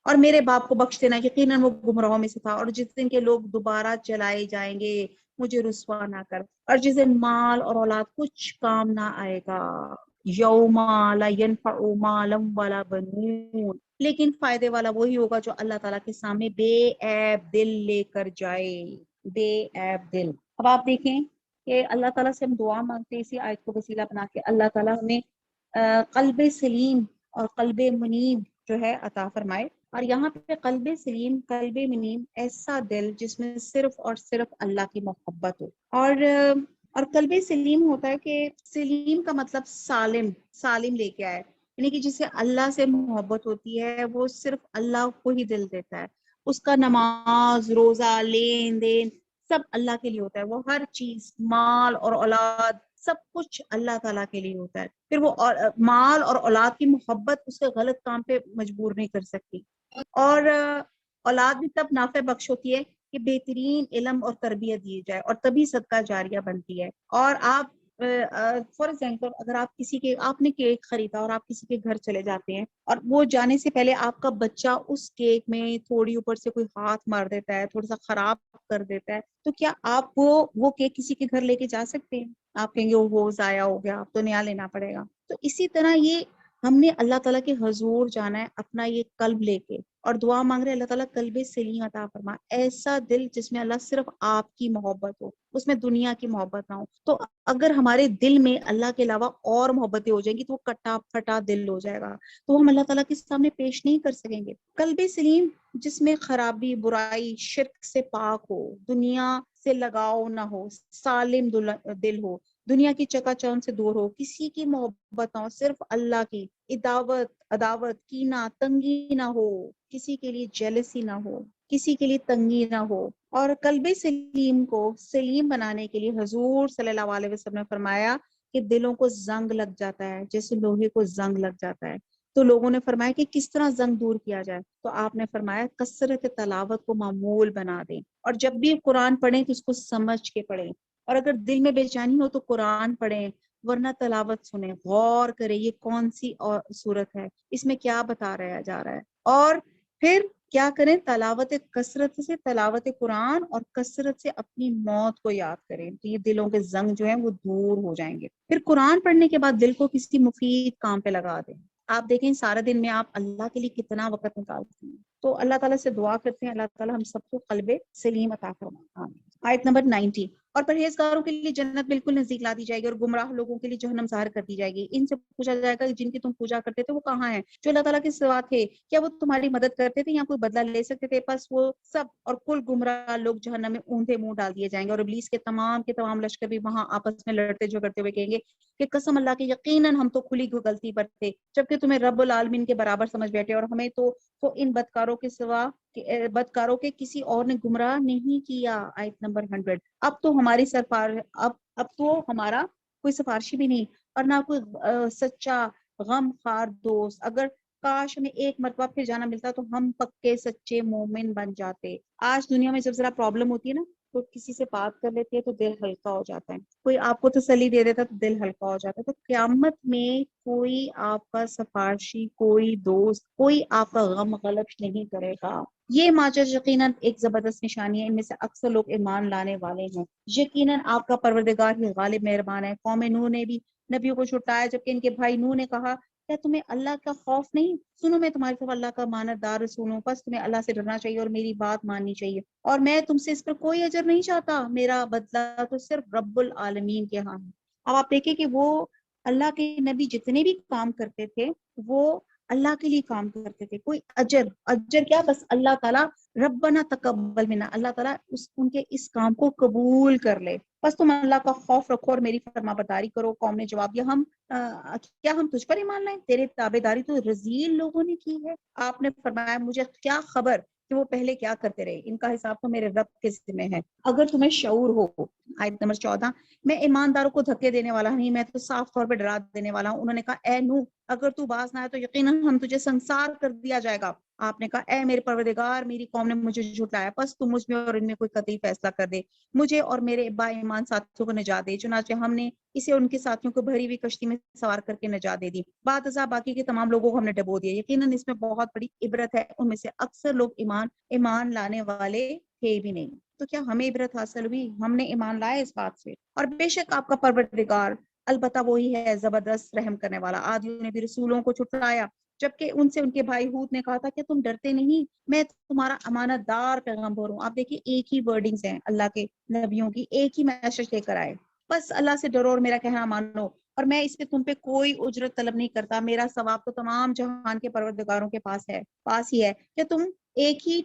اور میرے باپ کو بخش دینا، یقیناً وہ گمراہوں میں سے تھا، اور جس دن کے لوگ دوبارہ چلائے جائیں گے مجھے رسوا نہ کر، اور جس دن مال اور اولاد کچھ کام نہ آئے گا. یوم لا ینفع مال ولا بنون، لیکن فائدے والا وہی ہوگا جو اللہ تعالیٰ کے سامنے بے عیب دل لے کر جائے، بے عیب دل. اب آپ دیکھیں کہ اللہ تعالیٰ سے ہم دعا مانگتے ہیں اسی آیت کو وسیلہ بنا کے، اللہ تعالیٰ ہمیں قلب سلیم اور قلب منیب جو ہے عطا فرمائے. اور یہاں پہ قلب سلیم، قلب منیب، ایسا دل جس میں صرف اور صرف اللہ کی محبت ہو. اور قلب سلیم ہوتا ہے کہ سلیم کا مطلب سالم، سالم لے کے آئے، یعنی کہ جسے اللہ سے محبت ہوتی ہے وہ صرف اللہ کو ہی دل دیتا ہے. اس کا نماز، روزہ، لین دین سب اللہ کے لیے ہوتا ہے. وہ ہر چیز، مال اور اولاد، سب کچھ اللہ تعالیٰ کے لیے ہوتا ہے. پھر وہ مال اور اولاد کی محبت اس کے غلط کام پہ مجبور نہیں کر سکتی. اور اولاد بھی تب نافع بخش ہوتی ہے کہ بہترین علم اور تربیت دی جائے، اور تبھی صدقہ جاریہ بنتی ہے. اور آپ فار ایگزامپل اگر آپ کسی کے آپ نے کیک خریدا اور آپ کسی کے گھر چلے جاتے ہیں اور وہ جانے سے پہلے آپ کا بچہ اس کیک میں تھوڑی اوپر سے کوئی ہاتھ مار دیتا ہے، تھوڑا سا خراب کر دیتا ہے، تو کیا آپ وہ کیک کسی کے گھر لے کے جا سکتے ہیں؟ آپ کہیں گے وہ ضائع ہو گیا، آپ تو نیا لینا پڑے گا۔ تو اسی طرح یہ ہم نے اللہ تعالیٰ کے حضور جانا ہے اپنا یہ قلب لے کے، اور دعا مانگ رہے اللہ تعالیٰ قلب سلیم عطا فرما، ایسا دل جس میں اللہ صرف آپ کی محبت ہو، اس میں دنیا کی محبت نہ ہو۔ تو اگر ہمارے دل میں اللہ کے علاوہ اور محبتیں ہو جائیں گی تو وہ کٹا پھٹا دل ہو جائے گا، تو ہم اللہ تعالیٰ کے سامنے پیش نہیں کر سکیں گے۔ قلب سلیم جس میں خرابی، برائی، شرک سے پاک ہو، دنیا سے لگاؤ نہ ہو، سالم دل ہو، دنیا کی چکا چوند سے دور ہو، کسی کی محبت نہ ہو، صرف اللہ کی، عداوت، کینہ، تنگی نہ ہو، کسی کے لیے جیلسی نہ ہو، کسی کے لیے تنگی نہ ہو۔ اور قلب سلیم کو سلیم بنانے کے لیے حضور صلی اللہ علیہ وسلم نے فرمایا کہ دلوں کو زنگ لگ جاتا ہے جیسے لوہے کو زنگ لگ جاتا ہے۔ تو لوگوں نے فرمایا کہ کس طرح زنگ دور کیا جائے، تو آپ نے فرمایا کثرت تلاوت کو معمول بنا دیں، اور جب بھی قرآن پڑھیں تو اس کو سمجھ کے پڑھیں، اور اگر دل میں بے چینی ہو تو قرآن پڑھیں، ورنہ تلاوت سنیں، غور کریں یہ کون سی صورت ہے، اس میں کیا بتا رہا جا رہا ہے، اور پھر کیا کریں، کثرت سے تلاوت قرآن اور کثرت سے اپنی موت کو یاد کریں، تو یہ دلوں کے زنگ جو ہیں وہ دور ہو جائیں گے۔ پھر قرآن پڑھنے کے بعد دل کو کسی مفید کام پہ لگا دیں۔ آپ دیکھیں سارے دن میں آپ اللہ کے لیے کتنا وقت نکالتے ہیں، تو اللہ تعالیٰ سے دعا کرتے ہیں اللہ تعالیٰ ہم سب کو قلب سلیم عطا فرمائے۔ آیت نمبر 90، اور پرہیزگاروں کے لیے جنت بالکل نزدیک لا دی جائے گی اور گمراہ لوگوں کے لیے جہنم ظاہر کر دی جائے گی۔ ان سے پوچھا جائے گا کہ جن کی تم پوجا کرتے تھے وہ کہاں ہیں، جو اللہ تعالیٰ کے سوا تھے، کیا وہ تمہاری مدد کرتے تھے یا کوئی بدلہ لے سکتے تھے؟ پس وہ سب اور کل گمراہ لوگ جہنم میں اونھے منہ ڈال دیے جائیں گے، اور ابلیس کے تمام لشکر بھی وہاں آپس میں لڑتے جھگڑتے ہوئے کہیں گے کہ قسم اللہ کی یقیناً ہم تو کھلی غلطی پر تھے، جبکہ تمہیں رب العالمین کے برابر سمجھ بیٹھے، اور ہمیں تو ان بدکاروں کے سوا بدکاروں کے کسی اور نے گمراہ نہیں کیا۔ آیت نمبر 100، اب تو ہماری اب تو ہمارا کوئی سفارشی بھی نہیں، اور نہ کوئی سچا غم خار دوست، اگر کاش ہمیں ایک مرتبہ پھر جانا ملتا تو ہم پکے سچے مومن بن جاتے۔ آج دنیا میں جب ذرا پرابلم ہوتی ہے نا تو کسی سے بات کر لیتی ہے تو دل ہلکا ہو جاتا ہے، کوئی آپ کو تسلی دے دیتا تو دل ہلکا ہو جاتا ہے۔ تو قیامت میں کوئی آپ کا سفارشی، کوئی دوست، کوئی آپ کا غم غلط نہیں کرے گا۔ یہ ماجر یقیناً ایک زبردست نشانی ہے، ان میں سے اکثر لوگ ایمان لانے والے ہیں۔ یقیناً آپ کا پروردگار ہی غالب مہربان ہے۔ قوم نوح نے بھی نبیوں کو چھٹایا، جبکہ ان کے بھائی نوح نے کہا کیا تمہیں اللہ کا خوف نہیں؟ سنو میں تمہاری طرف اللہ کا امانت دار رسول ہوں، بس تمہیں اللہ سے ڈرنا چاہیے اور میری بات ماننی چاہیے، اور میں تم سے اس پر کوئی اجر نہیں چاہتا، میرا بدلہ تو صرف رب العالمین کے ہاں ہے۔ اب آپ دیکھیں کہ وہ اللہ کے نبی جتنے بھی کام کرتے تھے وہ اللہ کے لیے کام کرتے تھے، کوئی اجر کیا، بس اللہ تعالیٰ ربنا تقبل منا، اللہ تعالیٰ ان کے اس کام کو قبول کر لے، بس تم اللہ کا خوف رکھو اور میری فرما برداری کرو۔ قوم نے جواب دیا کیا ہم تجھ پر ایمان لائیں؟ تیرے تابع داری تو رذیل لوگوں نے کی ہے۔ آپ نے فرمایا مجھے کیا خبر کہ وہ پہلے کیا کرتے رہے، ان کا حساب تو میرے رب کے ذمہ ہے، اگر تمہیں شعور ہو۔ آیت نمبر 14، میں ایمانداروں کو دھکے دینے والا نہیں، میں تو صاف طور پہ ڈرا دینے والا ہوں۔ انہوں نے کہا اے نوح اگر تو باز نہ آئے تو یقیناً ہم تجھے سنسار کر دیا جائے گا۔ آپ نے کہا اے میرے پروردگار میری قوم نے مجھے جھٹلایا، بس تو مجھ میں اور ان میں کوئی قطعی فیصلہ کر دے، مجھے اور میرے با ایمان ساتھیوں کو نجات دے۔ چنانچہ ہم نے اسے ان کے ساتھیوں کو بھری ہوئی کشتی میں سوار کر کے نجات دے دی، بعد ازاں باقی کے تمام لوگوں کو ہم نے ڈبو دیا۔ یقیناً اس میں بہت بڑی عبرت ہے، ان میں سے اکثر لوگ ایمان لانے والے تھے بھی نہیں۔ تو کیا ہمیں عبرت حاصل ہوئی؟ ہم نے ایمان لائے اس بات سے، اور بے شک آپ کا پروردگار البتہ وہی ہے زبردست رحم کرنے والا۔ عادیوں نے بھی رسولوں کو چھٹلایا، جبکہ ان سے ان کے بھائی ہود نے کہا تھا کہ تم ڈرتے نہیں، میں تمہارا امانت دار پیغمبر ہوں۔ آپ دیکھیے ایک ہی ورڈنگز ہیں اللہ کے نبیوں کی، ایک ہی میسج لے کر آئے، بس اللہ سے ڈرو اور میرا کہنا مانو، اور میں اس سے تم پہ کوئی اجرت طلب نہیں کرتا، میرا ثواب تو تمام جہان کے پروردگاروں کے پاس ہی ہے۔ کہ تم ایک ہی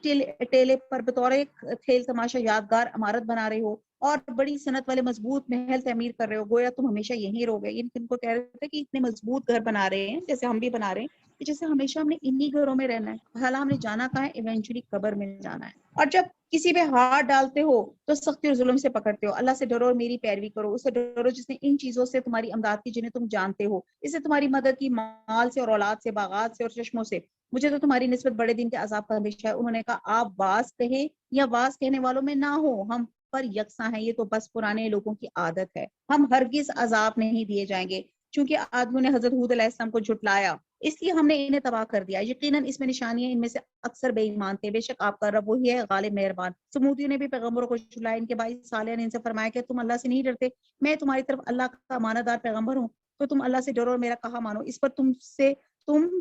ٹیلے پر بطور ایک کھیل تماشا یادگار عمارت بنا رہے ہو اور بڑی صنعت والے مضبوط محل تعمیر کر رہے ہو، گویا تم ہمیشہ یہیں رہو گے۔ ان کو کہہ رہے تھے کہ اتنے مضبوط گھر بنا رہے ہیں جیسے ہم بھی بنا رہے ہیں کہ جیسے ہمیشہ ہم نے انہی گھروں میں رہنا ہے، حالانکہ ہم نے جانا کہاں ہے، ایونچولی قبر میں جانا ہے۔ اور جب کسی پہ ہاتھ ڈالتے ہو تو سختی اور ظلم سے پکڑتے ہو، اللہ سے ڈرو اور میری پیروی کرو، اس سے ڈرو جس نے ان چیزوں سے تمہاری امداد کی جنہیں تم جانتے ہو، اس سے تمہاری مدد کی، مال سے اور اولاد سے، باغات سے اور چشموں سے، مجھے تو تمہاری نسبت بڑے دن کے عذاب کا اندیشہ ہے۔ انہوں نے کہا آپ واز کہیں یا واز کہنے والوں میں نہ ہو، ہم پر یکساں ہیں، یہ تو بس پرانے لوگوں کی عادت ہے، ہم ہرگز عذاب نہیں دیے جائیں گے، چونکہ آدمیوں نے حضرت ہود علیہ السلام کو جھٹلایا اس لیے ہم نے انہیں تباہ کر دیا، یقیناً اس میں نشانی ہے، ان میں سے اکثر بے ایمان تھے، بے شک آپ کا رب وہی ہے غالب مہربان۔ سمودیوں نے بھی پیغمبروں کو جھٹلایا، ان کے بھائی صالح نے ان سے فرمایا کہ تم اللہ سے نہیں ڈرتے، میں تمہاری طرف اللہ کا امانت دار پیغمبر ہوں، تو تم اللہ سے ڈرو اور میرا کہا مانو، اس پر تم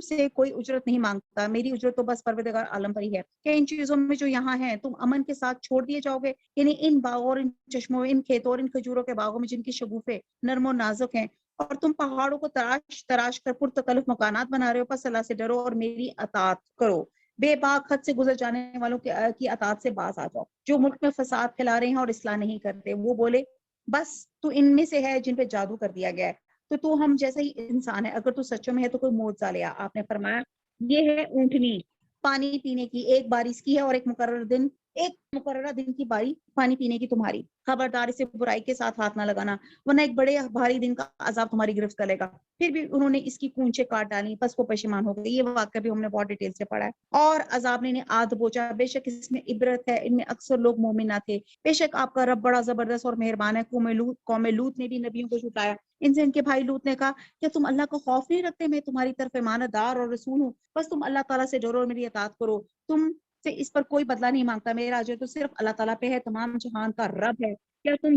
سے کوئی اجرت نہیں مانگتا، میری اجرت تو بس پروردگار عالم پر ہی ہے۔ کہ ان چیزوں میں جو یہاں ہیں تم امن کے ساتھ چھوڑ دیے جاؤ گے، یعنی ان باغوں اور ان چشموں، ان کھیتوں اور ان کھجوروں کے باغوں میں جن کی شگوفے نرم و نازک ہیں، اور تم پہاڑوں کو تراش تراش کر پرتکلف مکانات بنا رہے ہو، پس اللہ سے ڈرو اور میری اطاعت کرو، بے باک حد سے گزر جانے والوں کی اطاعت سے باز آ جاؤ، جو ملک میں فساد پھیلا رہے ہیں اور اصلاح نہیں کرتے۔ وہ بولے بس تو ان میں سے ہے جن پہ جادو کر دیا گیا ہے، تو ہم جیسا ہی انسان ہے، اگر تو سچوں میں ہے تو کوئی معجزہ لیا۔ آپ نے فرمایا یہ ہے اونٹنی پانی پینے کی، ایک بارش کی ہے اور ایک مقررہ دن کی باری پانی پینے کی تمہاری، خبردار اسے برائی کے ساتھ ہاتھ نہ لگانا ورنہ ایک بڑے بھاری دن کا عذاب تمہاری گرفت کرے گا۔ پھر بھی انہوں نے اس کی کونچیں کاٹ ڈالی، پس وہ پشیمان ہو گئے۔ یہ واقعہ بھی ہم نے بہت ڈیٹیل سے پڑھا ہے۔ اور عذاب نے انہیں آدھ بوچا، بے شک اس میں عبرت ہے، ان میں اکثر لوگ مومن نہ تھے، بے شک آپ کا رب بڑا زبردست اور مہربان ہے۔ قوم لوط نے بھی نبیوں کو جھٹلایا، ان سے ان کے بھائی لوط نے کہا کہ تم اللہ کا خوف نہیں رکھتے، میں تمہاری طرف امانت دار اور رسول ہوں، بس تم اللہ تعالیٰ سے ڈرو اور میری اطاعت کرو، تم سے اس پر کوئی بدلہ نہیں مانگتا، میرا اجر تو صرف اللہ تعالیٰ پہ ہے، تمام جہان کا رب ہے۔ کیا تم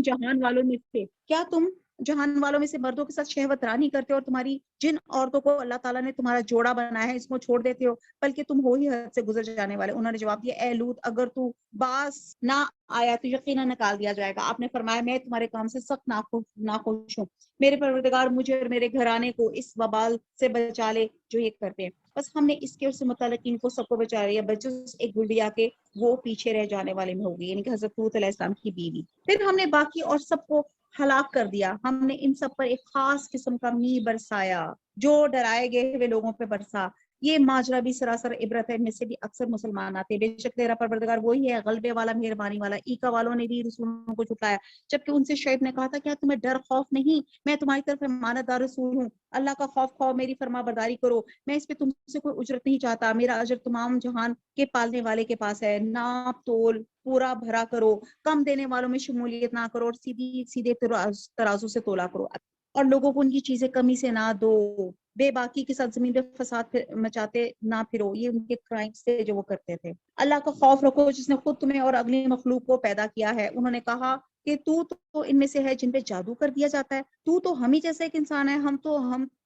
جہان والوں میں سے مردوں کے ساتھ شہوت رانی کرتے ہو، اور تمہاری جن عورتوں کو اللہ تعالیٰ نے تمہارا جوڑا بنایا ہے اس کو چھوڑ دیتے ہو، بلکہ تم ہو ہی حد سے گزر جانے والے۔ انہوں نے جواب دیا اے لوط اگر تو باز نہ آیا تو یقیناً نکال دیا جائے گا۔ آپ نے فرمایا میں تمہارے کام سے سخت ناخوش ہوں، میرے پروردگار مجھے اور میرے گھرانے کو اس وبال سے بچا لے جو یہ کرتے ہیں۔ بس ہم نے اس کے اس متعلقین کو سب کو بچا لیا بجز ایک گلڈیا کے، وہ پیچھے رہ جانے والے میں ہوگی، یعنی کہ حضرت لوط علیہ السلام کی بیوی۔ پھر ہم نے باقی اور سب کو ہلاک کر دیا، ہم نے ان سب پر ایک خاص قسم کا می برسایا جو ڈرائے گئے ہوئے لوگوں پہ برسا۔ یہ ماجرا بھی سراسر عبرت ہے، ان میں سے بھی اکثر مسلمان آتے، بے شک تیرا پروردگار وہی ہے غلبے والا مہربانی والا۔ ایکا والوں نے بھی رسولوں کو جھٹلایا، جبکہ ان سے شعیب نے کہا تھا کیا تمہیں ڈر خوف نہیں، میں تمہاری طرف امانت دار رسول ہوں، اللہ کا خوف کھاؤ، میری فرما برداری کرو، میں اس پہ تم سے کوئی اجرت نہیں چاہتا، میرا اجر تمام جہان کے پالنے والے کے پاس ہے۔ ناپ تول پورا بھرا کرو، کم دینے والوں میں شمولیت نہ کرو، اور سیدھے ترازو سے تولا کرو، اور لوگوں کو ان کی چیزیں کمی سے نہ دو، بے باکی کے ساتھ زمین پہ فساد مچاتے نہ پھرو، یہ ان کے کرائمز تھے جو وہ کرتے تھے۔ اللہ کا خوف رکھو جس نے خود تمہیں اور اگلی مخلوق کو پیدا کیا ہے۔ انہوں نے کہا کہ تو ان میں سے ہے جن پہ جادو کر دیا جاتا ہے، تو ہم ہی جیسا ایک انسان ہے، ہم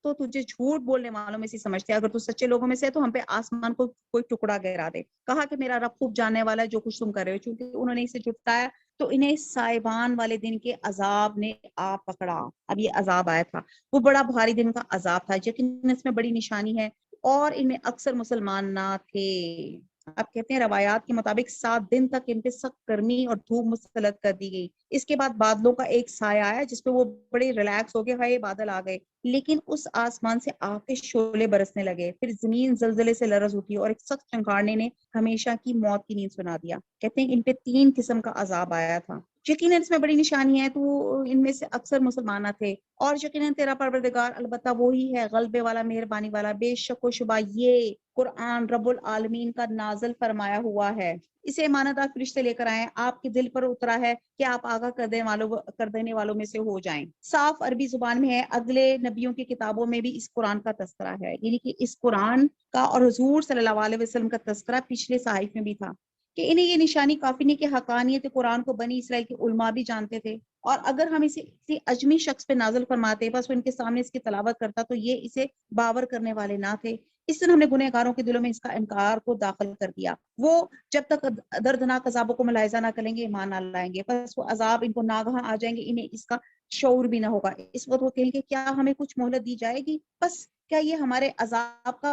تو تجھے جھوٹ بولنے والوں میں سے سمجھتے ہیں، اگر تو سچے لوگوں میں سے ہے تو ہم پہ آسمان کو کوئی ٹکڑا گرا دے۔ کہا کہ میرا رب خوب جاننے والا ہے جو کچھ تم کر رہے ہو، چونکہ انہوں نے اسے جھٹلایا تو انہیں سائبان والے دن کے عذاب نے آ پکڑا۔ اب یہ عذاب آیا تھا، وہ بڑا بھاری دن کا عذاب تھا، لیکن اس میں بڑی نشانی ہے، اور ان میں اکثر مسلمان نہ تھے۔ اب کہتے ہیں روایات کے مطابق 7 دن تک ان پہ سخت گرمی اور دھوپ مسلط کر دی گئی، اس کے بعد بادلوں کا ایک سایہ آیا جس پہ وہ بڑے ریلیکس ہو گئے، ہائے بادل آ گئے، لیکن اس آسمان سے آگ کے شعلے برسنے لگے، پھر زمین زلزلے سے لرز اٹھی اور ایک سخت چنگاڑنے نے ہمیشہ کی موت کی نیند سنا دیا۔ کہتے ہیں ان پہ 3 قسم کا عذاب آیا تھا، یقیناً اس میں بڑی نشانی ہے، تو ان میں سے اکثر مسلمان تھے، اور یقیناً تیرا پروردگار البتہ وہی ہے غلبے والا مہربانی والا۔ بے شک و شبہ یہ قرآن رب العالمین کا نازل فرمایا ہوا ہے، اسے امانت دار فرشتے لے کر آئے، آپ کے دل پر اترا ہے کہ آپ آگاہ کر دینے والوں میں سے ہو جائیں۔ صاف عربی زبان میں ہے، اگلے نبیوں کی کتابوں میں بھی اس قرآن کا تذکرہ ہے، یعنی کہ اس قرآن کا اور حضور صلی اللہ علیہ وسلم کا تذکرہ پچھلے صحائف میں بھی تھا، کہ انہیں یہ نشانی کافی نہیں کہ حقانیت قرآن کو بنی اسرائیل کے علماء بھی جانتے تھے، اور اگر ہم اسے کسی اجمی شخص پہ نازل فرماتے بس وہ ان کے سامنے اس کی تلاوت کرتا تو یہ اسے باور کرنے والے نہ تھے، اس طرح ہم نے گنہگاروں کے دلوں میں اس کا انکار کو داخل کر دیا، وہ جب تک دردناک عذابوں کو ملاحظہ نہ کریں گے ایمان نہ لائیں گے، بس وہ عذاب ان کو ناگہاں آ جائیں گے، انہیں اس کا شعور بھی نہ ہوگا، اس وقت وہ کہیں گے کیا ہمیں کچھ مہلت دی جائے گی، بس کیا یہ ہمارے عذاب کی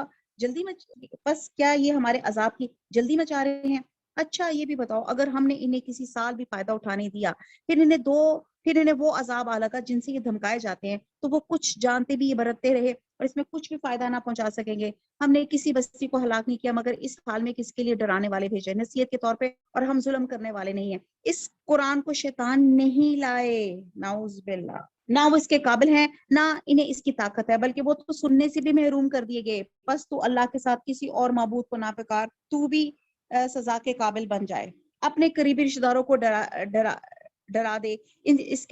جلدی مچا رہے ہیں، اچھا یہ بھی بتاؤ اگر ہم نے انہیں کسی سال بھی فائدہ اٹھانے دیا، پھر انہیں وہ عذاب آ لگا جن سے یہ دھمکائے جاتے ہیں، تو وہ کچھ جانتے بھی یہ برتتے رہے اور اس میں کچھ بھی فائدہ نہ پہنچا سکیں گے۔ ہم نے کسی بستی کو ہلاک نہیں کیا مگر اس حال میں کس کے لیے ڈرانے والے بھیجے نصیحت کے طور پہ، اور ہم ظلم کرنے والے نہیں ہیں۔ اس قرآن کو شیطان نہیں لائے، نعوذ باللہ، نہ وہ اس کے قابل ہیں نہ انہیں اس کی طاقت ہے، بلکہ وہ تو سننے سے بھی محروم کر دیے گئے، بس تو اللہ کے ساتھ کسی اور معبود کو نہ پکار، تو بھی سزا کے قابل بن جائے۔ اپنے قریبی رشتہ داروں کو ڈرا دے، اس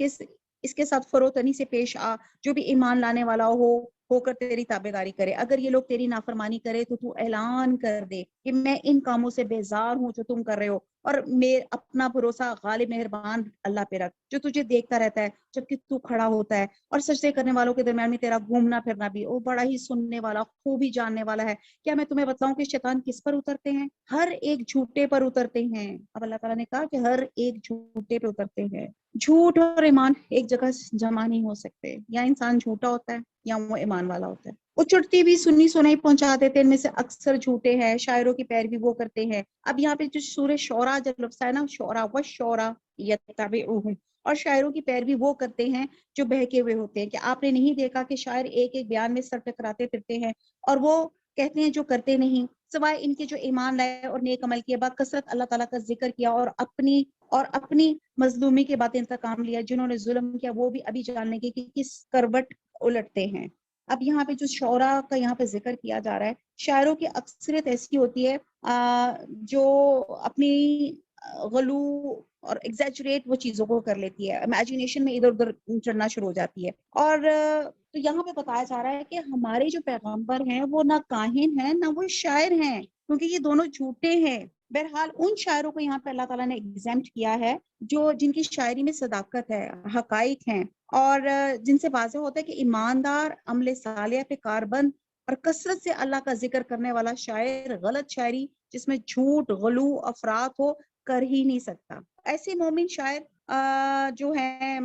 کے ساتھ فروتنی سے پیش آ، جو بھی ایمان لانے والا ہو کر تیری تابعداری کرے. اگر یہ لوگ تیری نافرمانی کرے تو اعلان کر دے کہ میں ان کاموں سے بیزار ہوں جو تم کر رہے ہو، اور میں اپنا بھروسہ غالب مہربان اللہ پہ رکھ جو تجھے دیکھتا رہتا ہے جبکہ تو کھڑا ہوتا ہے، اور سجدے کرنے والوں کے درمیان میں تیرا گھومنا پھرنا بھی وہ بڑا ہی سننے والا خوبی جاننے والا ہے. کیا میں تمہیں بتاؤں کہ شیطان کس پر اترتے ہیں؟ ہر ایک جھوٹے پر اترتے ہیں. اب اللہ تعالیٰ نے کہا کہ ہر ایک جھوٹے پہ اترتے ہیں. جھوٹ اور ایمان ایک جگہ جمع نہیں ہو سکتے، یا انسان جھوٹا ہوتا ہے یا وہ ایمان والا ہوتا ہے. وہ چٹتی بھی سنی سنائی پہنچا دیتے، ان میں سے اکثر جھوٹے ہیں، شاعروں کی پیروی وہ کرتے ہیں. اب یہاں پہ جو سورہ شعراء جب لفظ ہے نا، شعراء و شعراء یتبعوہم، اور شاعروں کی پیروی وہ کرتے ہیں جو بہکے ہوئے ہوتے ہیں. کہ آپ نے نہیں دیکھا کہ شاعر ایک ایک بیان میں سر ٹکراتے پھرتے ہیں اور وہ کہتے ہیں جو کرتے نہیں، سوائے ان کے جو ایمان لائے اور نیک عمل کیا، با کثرت اللہ تعالیٰ کا ذکر کیا اور اپنی مظلومی کے بعد انتقام لیا. جنہوں نے ظلم کیا وہ بھی ابھی جاننے کے کہ کس کروٹ الٹتے ہیں. اب یہاں پہ جو شعراء کا یہاں پہ ذکر کیا جا رہا ہے، شاعروں کی اکثریت ایسی ہوتی ہے جو اپنی غلو اور ایگزیجریٹ وہ چیزوں کو کر لیتی ہے، امیجینیشن میں ادھر ادھر چڑھنا شروع ہو جاتی ہے. اور تو یہاں پہ بتایا جا رہا ہے کہ ہمارے جو پیغمبر ہیں وہ نہ کاہن ہیں نہ وہ شاعر ہیں، کیونکہ یہ دونوں جھوٹے ہیں. بہرحال ان شاعروں کو یہاں پہ اللہ تعالیٰ نے ایگزیمپٹ کیا ہے جن کی شاعری میں صداقت ہے، حقائق ہیں، اور جن سے واضح ہوتا ہے کہ ایماندار، عمل صالح پہ کاربند اور کثرت سے اللہ کا ذکر کرنے والا شاعر غلط شاعری جس میں جھوٹ، غلو، افراط ہو کر ہی نہیں سکتا. ایسے مومن شاعر جو ہیں،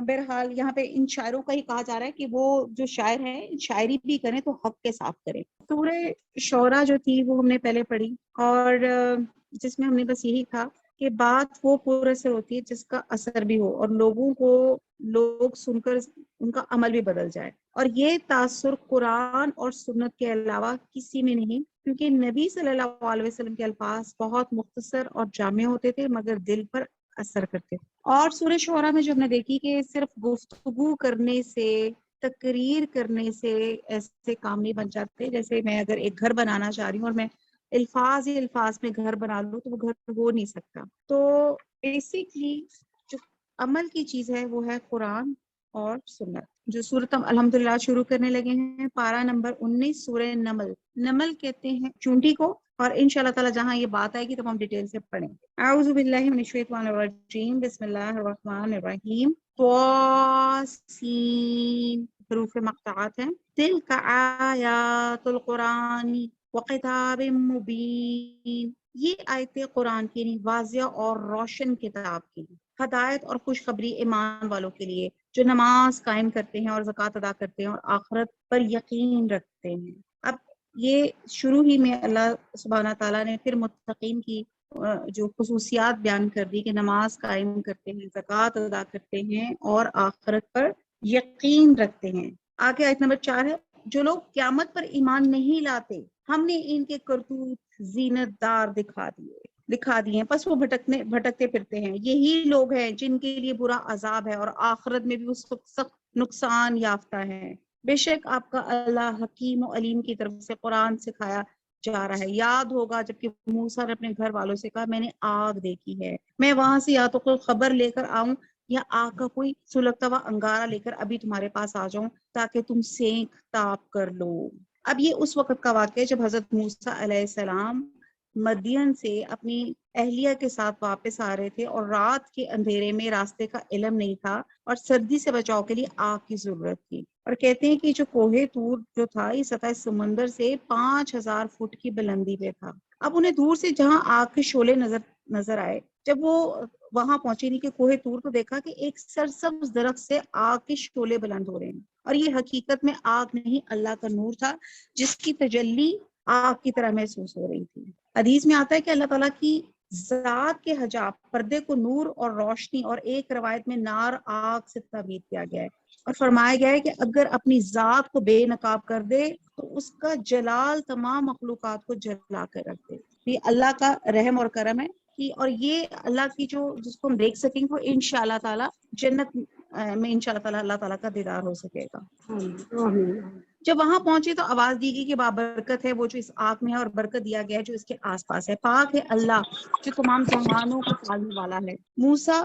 بہرحال یہاں پہ ان شاعروں کا ہی کہا جا رہا ہے کہ وہ جو شاعر ہیں شاعری بھی کریں تو حق کے ساتھ کریں. سورہ شعراء جو تھی وہ ہم نے پہلے پڑھی، اور جس میں ہم نے بس یہی کہا کہ بات وہ پورے سے ہوتی ہے جس کا اثر بھی ہو اور لوگ سن کر ان کا عمل بھی بدل جائے. اور یہ تاثر قرآن اور سنت کے علاوہ کسی میں نہیں، کیونکہ نبی صلی اللہ علیہ وسلم کے الفاظ بہت مختصر اور جامع ہوتے تھے مگر دل پر اثر کرتے تھے. اور سورہ شعراء میں جو ہم نے دیکھی کہ صرف گفتگو کرنے سے، تقریر کرنے سے ایسے کام نہیں بن جاتے. جیسے میں اگر ایک گھر بنانا چاہ رہی ہوں اور میں الفاظ ہی الفاظ میں گھر بنا لوں تو وہ گھر ہو نہیں سکتا. تو بیسکلی جو عمل کی چیز ہے وہ ہے قرآن اور سنت. جو سورت ہم الحمدللہ شروع کرنے لگے ہیں، پارہ نمبر 19 سورہ نمل. نمل کہتے ہیں چونٹی کو، اور انشاءاللہ تعالی جہاں یہ بات آئے گی تو ہم ڈیٹیل سے پڑھیں گے. اعوذ باللہ من الشیطان الرجیم، بسم اللہ الرحمن الرحیم. طاسین حروف مقطعات ہیں. تلک آیات القرآن وکتاب مبین، یہ آیتیں قرآن کی واضح اور روشن کتاب کی، ہدایت اور خوشخبری ایمان والوں کے لیے جو نماز قائم کرتے ہیں اور زکوٰۃ ادا کرتے ہیں اور آخرت پر یقین رکھتے ہیں. اب یہ شروع ہی میں اللہ سبحانہ تعالیٰ نے پھر متقین کی جو خصوصیات بیان کر دی کہ نماز قائم کرتے ہیں، زکوٰۃ ادا کرتے ہیں اور آخرت پر یقین رکھتے ہیں. آگے آیت نمبر 4 ہے، جو لوگ قیامت پر ایمان نہیں لاتے ہم نے ان کے کرتوت زینت دار دکھا دیے، پس وہ بھٹکتے پھرتے ہیں. یہی لوگ ہیں جن کے لیے برا عذاب ہے اور آخرت میں بھی اس وقت سخت نقصان یافتہ ہے. بے شک آپ کا اللہ حکیم و علیم کی طرف سے قرآن سکھایا جا رہا ہے. یاد ہوگا جبکہ موسیٰ نے اپنے گھر والوں سے کہا میں نے آگ دیکھی ہے، میں وہاں سے یا تو کوئی خبر لے کر آؤں یا آگ کا کوئی سلگتا ہوا انگارہ لے کر ابھی تمہارے پاس آ جاؤں تاکہ تم سینک تاپ کر لو. اب یہ اس وقت کا واقعہ جب حضرت موسیٰ علیہ السلام مدین سے اپنی اہلیہ کے ساتھ واپس آ رہے تھے اور رات کے اندھیرے میں راستے کا علم نہیں تھا اور سردی سے بچاؤ کے لیے آگ کی ضرورت تھی. اور کہتے ہیں کہ جو کوہ طور جو تھا یہ سطح سمندر سے 5000 فٹ کی بلندی پہ تھا. اب انہیں دور سے جہاں آگ کے شعلے نظر آئے، جب وہ وہاں پہنچے نہیں کہ کوہ طور، تو دیکھا کہ ایک سرسبز درخت سے آگ کے شعلے بلند ہو رہے ہیں، اور یہ حقیقت میں آگ نہیں اللہ کا نور تھا جس کی تجلی آگ کی طرح محسوس ہو رہی تھی. حدیث میں آتا ہے کہ اللہ تعالیٰ کی ذات کے حجاب پردے کو نور اور روشنی، اور ایک روایت میں نار آگ سے تعبیر کیا گیا ہے، اور فرمایا گیا ہے کہ اگر اپنی ذات کو بے نقاب کر دے تو اس کا جلال تمام مخلوقات کو جلا کر رکھ دے. یہ اللہ کا رحم اور کرم ہے اور یہ اللہ کی جس کو ہم دیکھ سکیں وہ انشاءاللہ تعالی جنت میں انشاءاللہ تعالی اللہ تعالیٰ کا دیدار ہو سکے گا. جب وہاں پہنچے تو آواز دی گئی کہ بابرکت ہے وہ جو اس آگ میں ہے، اور برکت دیا گیا ہے جو اس کے آس پاس ہے. پاک ہے اللہ جو تمام جہانوں کو پالنے والا ہے. موسیٰ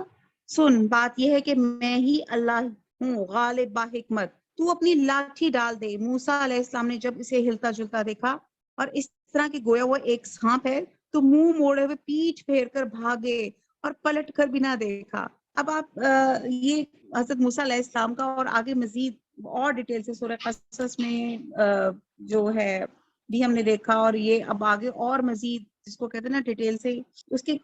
سن بات یہ ہے کہ میں ہی اللہ ہوں غالب با حکمت، تو اپنی لاٹھی ڈال دے۔ موسیٰ علیہ السلام نے جب اسے ہلتا جلتا دیکھا اور اس طرح کی گویا وہ ایک سانپ ہے تو منہ موڑے ہوئے پیٹھ پھیر کر بھاگے اور پلٹ کر بھی نہ دیکھا۔ اب آپ یہ حضرت موسیٰ علیہ السلام کا اور آگے مزید اور ڈیٹیل سے سورہ قصص میں جو ہے بھی ہم نے دیکھا، اور یہ اب آگے اور مزید جس کو کہتے ہیں نا ڈیٹیل سے اس کے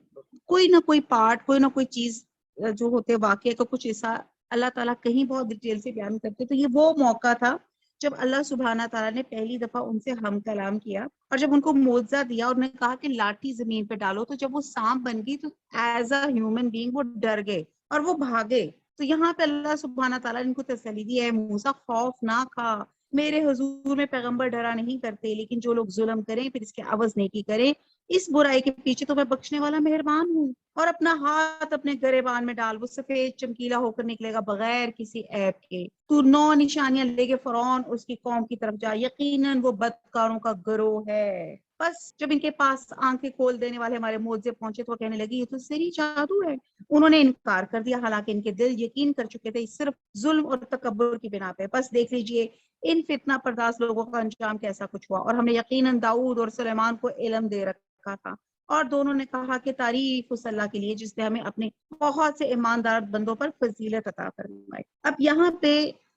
کوئی نہ کوئی پارٹ، کوئی نہ کوئی چیز جو ہوتے واقعے کا کچھ حصہ اللہ تعالیٰ کہیں بہت ڈیٹیل سے بیان کرتے۔ تو یہ وہ موقع تھا جب اللہ سبحانہ تعالیٰ نے پہلی دفعہ ان سے ہم کلام کیا، اور جب ان کو معجزہ دیا اور نے کہا کہ لاٹھی زمین پہ ڈالو، تو جب وہ سانپ بن گئی تو ایز اے ہیومن بینگ وہ ڈر گئے اور وہ بھاگے۔ تو یہاں پہ اللہ سبحانہ تعالیٰ نے ان کو تسلی دی، اے موسیٰ خوف نہ کھا، میرے حضور میں پیغمبر ڈرا نہیں کرتے، لیکن جو لوگ ظلم کریں پھر اس کے عوض نیکی کریں، اس برائی کے پیچھے تو میں بخشنے والا مہربان ہوں۔ اور اپنا ہاتھ اپنے گریبان میں ڈال، وہ سفید چمکیلا ہو کر نکلے گا بغیر کسی عیب کے، تو 9 نشانیاں لے کے فرعون اس کی قوم کی طرف جا، یقیناً وہ بدکاروں کا گروہ ہے۔ بس جب ان کے پاس آنکھیں کھول دینے والے ہمارے معجزے پہنچے تو وہ کہنے لگی یہ تو سری جادو ہے۔ انہوں نے انکار کر دیا، حالانکہ ان کے دل یقین کر چکے تھے صرف ظلم اور تکبر کی بنا پہ۔ بس دیکھ لیجئے ان فتنہ پرداز لوگوں کا انجام کیسا کچھ ہوا، اور ہم نے یقیناً داؤد اور سلیمان کو علم دے رکھا تھا، اور دونوں نے کہا کہ تعریف اس اللہ کے لیے جس نے ہمیں اپنے بہت سے ایماندار بندوں پر فضیلت عطا فرمائی۔ اب یہاں پہ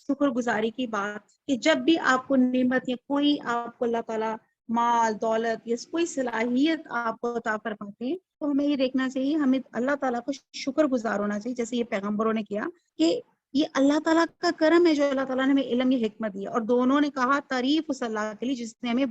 شکر گزاری کی بات کہ جب بھی آپ کو نعمت یا کوئی آپ کو اللہ تعالیٰ مال دولت یا کوئی صلاحیت آپ کو عطا فرماتے ہیں تو ہمیں یہ دیکھنا چاہیے، ہمیں اللہ تعالیٰ کو شکر گزار ہونا چاہیے، جیسے یہ پیغمبروں نے کیا کہ یہ اللہ تعالیٰ کا کرم ہے جو اللہ تعالیٰ نے ہمیں علم یا حکمت دیا، اور دونوں نے کہا تعریف اس اللہ کے لیے جس نے ہمیں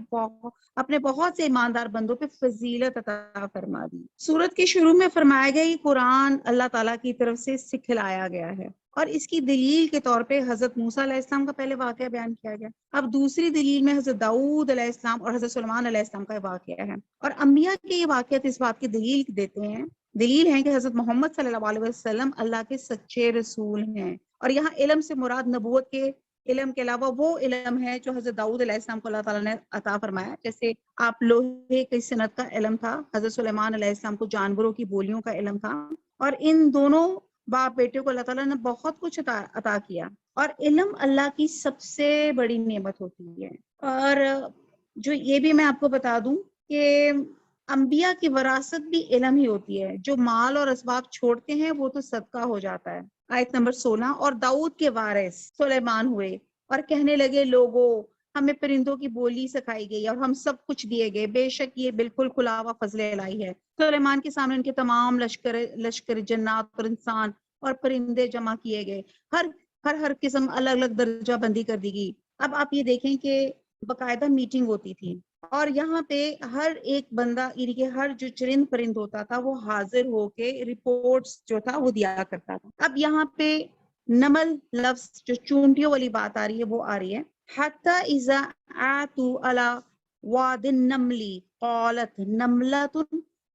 اپنے بہت سے ایماندار بندوں پہ فضیلت عطا فرما دی۔ سورت کے شروع میں فرمایا گیا یہ قرآن اللہ تعالیٰ کی طرف سے سکھلایا گیا ہے، اور اس کی دلیل کے طور پہ حضرت موسیٰ علیہ السلام کا پہلے واقعہ بیان کیا گیا۔ اب دوسری دلیل میں حضرت داؤد علیہ السلام اور حضرت سلیمان علیہ السلام کا واقعہ ہے، اور انبیاء کے یہ واقعات اس بات کی دلیل دیتے ہیں، دلیل ہے کہ حضرت محمد صلی اللہ علیہ وسلم اللہ کے سچے رسول ہیں، اور یہاں علم سے مراد نبوت کے علم کے علاوہ وہ علم ہے جو حضرت داؤد علیہ السلام کو اللہ تعالیٰ نے عطا فرمایا، جیسے آپ لوہے کی صنعت کا علم تھا، حضرت سلیمان علیہ السلام کو جانوروں کی بولیوں کا علم تھا، اور ان دونوں باپ بیٹے کو اللہ تعالیٰ نے بہت کچھ عطا کیا، اور علم اللہ کی سب سے بڑی نعمت ہوتی ہے۔ اور جو یہ بھی میں آپ کو بتا دوں کہ انبیاء کی وراثت بھی علم ہی ہوتی ہے، جو مال اور اسباب چھوڑتے ہیں وہ تو صدقہ ہو جاتا ہے۔ آیت نمبر 16، اور داؤد کے وارث سلیمان ہوئے اور کہنے لگے لوگوں ہمیں پرندوں کی بولی سکھائی گئی اور ہم سب کچھ دیے گئے، بے شک یہ بالکل کھلا ہوا فضل الہی ہے۔ سلیمان کے سامنے ان کے تمام لشکر جنات اور انسان اور پرندے جمع کیے گئے، ہر قسم الگ الگ درجہ بندی کر دی گئی۔ اب آپ یہ دیکھیں کہ باقاعدہ میٹنگ ہوتی تھی، اور یہاں پہ ہر ایک بندہ یعنی کہ ہر جو چرند پرند ہوتا تھا وہ حاضر ہو کے رپورٹس جو تھا وہ دیا کرتا تھا۔ اب یہاں پہ نمل لفظ جو چونٹیوں والی بات آ رہی ہے وہ آ رہی ہے، حتی اذا آتوا علی واد النمل قالت نملۃ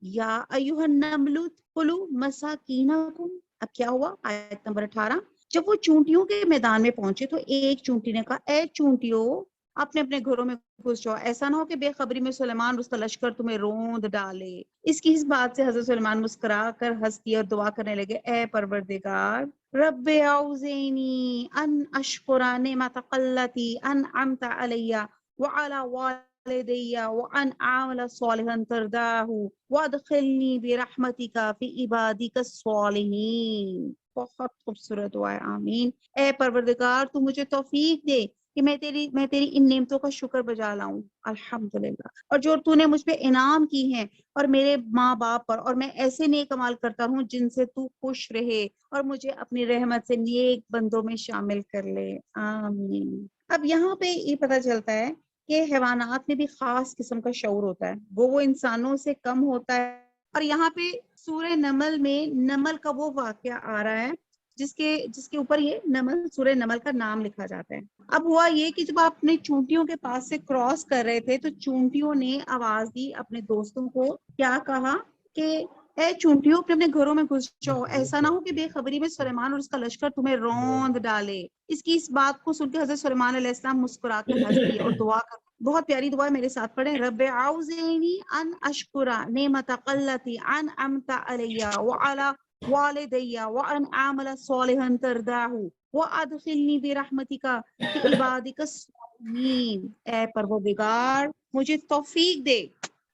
یا ایھا النمل ادخلوا مساکینکم۔ اب کیا ہوا؟ آیت نمبر 18، جب وہ چونٹیوں کے میدان میں پہنچے تو ایک چونٹی نے کہا اے چونٹیوں اپنے اپنے گھروں میں گھس جاؤ، ایسا نہ ہو کہ بے خبری میں سلیمان اس کا لشکر تمہیں روند ڈالے۔ اس کی اس بات سے حضرت سلیمان مسکرا کر ہنس دیے اور دعا کرنے لگے، اے پروردگار رب اعوذنی ان اشکر نعمتک التی انعمت علی وعلی والدی وان اعمل صالحا ترضاہ وادخلنی برحمتک فی عبادک الصالحین۔ بہت خوبصورت دعا ہے، آمین۔ اے پروردگار تو مجھے توفیق دے کہ میں تیری ان نعمتوں کا شکر بجا لاؤں، الحمدللہ، اور جو تو نے مجھ پہ انعام کی ہیں اور میرے ماں باپ پر، اور میں ایسے نیک عمال کرتا ہوں جن سے تو خوش رہے، اور مجھے اپنی رحمت سے نیک بندوں میں شامل کر لے، آمین۔ اب یہاں پہ یہ پتہ چلتا ہے کہ حیوانات میں بھی خاص قسم کا شعور ہوتا ہے، وہ انسانوں سے کم ہوتا ہے، اور یہاں پہ سورہ نمل میں نمل کا وہ واقعہ آ رہا ہے جس کے اوپر یہ نمل سورہ نمل کا نام لکھا جاتا ہے۔ اب ہوا یہ کہ جب آپ اپنے چونٹیوں کے پاس سے کراس کر رہے تھے تو چونٹیوں نے آواز دی اپنے دوستوں کو، کیا کہا کہ اے چونٹیوں اپنے گھروں میں گھس جاؤ، ایسا نہ ہو کہ بے خبری میں سلیمان اور اس کا لشکر تمہیں روند ڈالے۔ اس کی اس بات کو سن کے حضرت سلیمان علیہ السلام مسکرا کر ہنس دیے اور دعا کر، بہت پیاری دعا ہے، میرے ساتھ پڑھیں، رب اعوذنی ان اشکر نعمتک التی انعمت علی وعلی والدیہ وان اعمل صالحا ترضاہ وادخلنی برحمتک فی عبادک الصالحین۔ اے پروردگار مجھے توفیق دے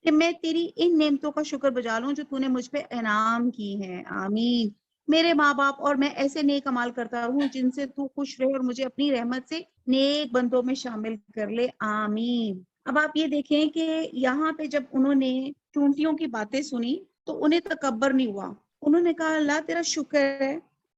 کہ میں تیری ان نعمتوں کا شکر بجا لوں جو تو نے مجھ پہ انعام کی ہیں، آمین۔ میرے ماں باپ اور میں ایسے نیک عمال کرتا رہوں جن سے تو خوش رہے اور مجھے اپنی رحمت سے نیک بندوں میں شامل کر لے، آمین۔ اب آپ یہ دیکھیں کہ یہاں پہ جب انہوں نے چونٹیوں کی باتیں سنی تو انہیں تکبر نہیں ہوا، انہوں نے کہا اللہ تیرا شکر ہے،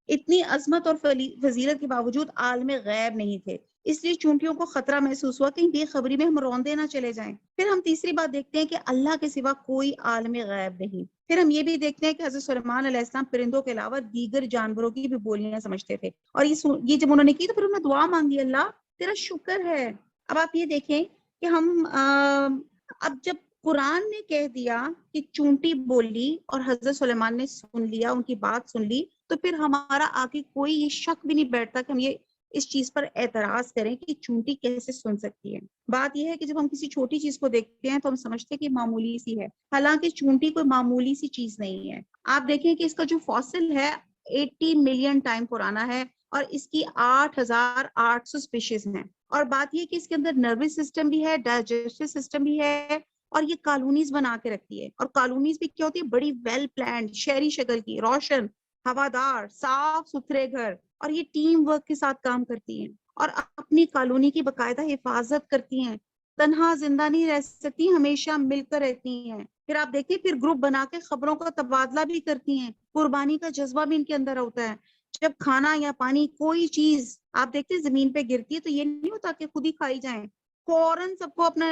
اتنی عظمت اور فضیلت کے باوجود عالم غیب نہیں تھے، اس لیے چونٹیوں کو خطرہ محسوس ہوا کہ بے خبری میں ہم روندے نہ چلے جائیں۔ پھر ہم تیسری بات دیکھتے ہیں کہ اللہ کے سوا کوئی عالم غیب نہیں۔ پھر ہم یہ بھی دیکھتے ہیں کہ حضرت سلیمان علیہ السلام پرندوں کے علاوہ دیگر جانوروں کی بھی بولیاں سمجھتے تھے، اور یہ جب انہوں نے کی تو پھر انہوں نے دعا مانگی، اللہ تیرا شکر ہے۔ اب آپ یہ دیکھیں کہ ہم اب جب قرآن نے کہہ دیا کہ چونٹی بولی اور حضرت سلیمان نے سن لیا، ان کی بات سن لی، تو پھر ہمارا آگے کوئی یہ شک بھی نہیں بیٹھتا کہ ہم یہ اس چیز پر اعتراض کریں کہ چونٹی کیسے سن سکتی ہے۔ بات یہ ہے کہ جب ہم کسی چھوٹی چیز کو دیکھتے ہیں تو ہم سمجھتے ہیں کہ معمولی سی ہے، حالانکہ چونٹی کوئی معمولی سی چیز نہیں ہے۔ آپ دیکھیں کہ اس کا جو فاسل ہے 80 ملین ٹائم پرانا ہے، اور اس کی 8800 اسپیشیز ہیں، اور بات یہ کہ اس کے اندر نروس سسٹم بھی ہے، ڈائجسٹو سسٹم بھی ہے، اور یہ کالونیز بنا کے رکھتی ہے، اور کالونیز بھی کیا ہوتی ہے، بڑی ویل پلانڈ شہری شکل کی، روشن، ہوادار، صاف ستھرے گھر، اور یہ ٹیم ورک کے ساتھ کام کرتی ہیں اور اپنی کالونی کی باقاعدہ حفاظت کرتی ہیں، تنہا زندہ نہیں رہ سکتی، ہمیشہ مل کر رہتی ہیں۔ پھر آپ دیکھیں پھر گروپ بنا کے خبروں کا تبادلہ بھی کرتی ہیں، قربانی کا جذبہ بھی ان کے اندر ہوتا ہے۔ جب کھانا یا پانی کوئی چیز آپ دیکھتے ہیں زمین پہ گرتی ہے تو یہ نہیں ہوتا کہ خود ہی کھائی جائیں، فوراً سب کو اپنا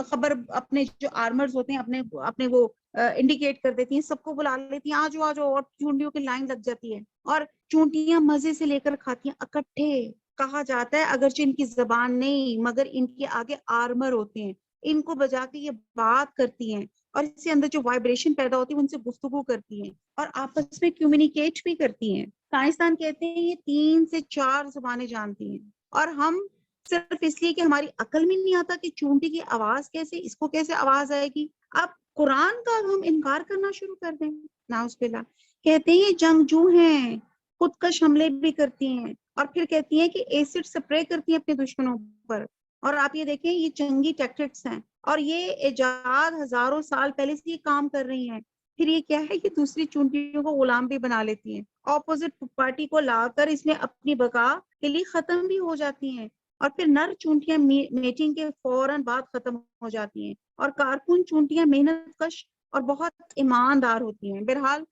خبر، اپنے جو آرمرز ہوتے ہیں اپنے وہ انڈیکیٹ کر دیتی ہیں، سب کو بلا لیتی ہیں، آجو آجو، اور چونٹیوں کی لائن لگ جاتی ہے، اور چونٹیاں مزے سے لے کر کھاتی ہیں اکٹھے۔ کہا جاتا ہے اگرچہ ان کی زبان نہیں مگر ان کے آگے آرمر ہوتے ہیں، ان کو بجا کے یہ بات کرتی ہیں، اور اس کے اندر جو وائبریشن پیدا ہوتی ہے ان سے گفتگو کرتی ہیں اور آپس میں کمیونیکیٹ بھی کرتی ہیں۔ سائنسدان کہتے ہیں یہ 3 سے 4 زبانیں جانتی ہیں، اور ہم صرف اس لیے کہ ہماری عقل میں نہیں آتا کہ چونٹی کی آواز کیسے، اس کو کیسے آواز آئے گی، اب قرآن کا ہم انکار کرنا شروع کر دیں، نعوذ باللہ۔ کہتے ہیں یہ جنگجو ہیں، خودکش حملے بھی کرتی ہیں، اور پھر کہتی ہیں کہ ایسڈ سپرے کرتی ہیں اپنے دشمنوں پر، اور آپ یہ دیکھیں یہ جنگی ٹیکٹکس ہیں، اور یہ ایجاد ہزاروں سال پہلے سے یہ کام کر رہی ہیں۔ پھر یہ کیا ہے کہ دوسری چونٹیوں کو غلام بھی بنا لیتی ہیں، اپوزٹ پارٹی کو لا کر اس میں اپنی بقا کے لیے ختم بھی ہو جاتی ہیں، اور پھر نر چونٹیاں میٹنگ کے فوراً بعد ختم ہو جاتی ہیں، اور کارکن چونٹیاں محنت کش اور بہت ایماندار ہوتی ہیں۔ بہرحال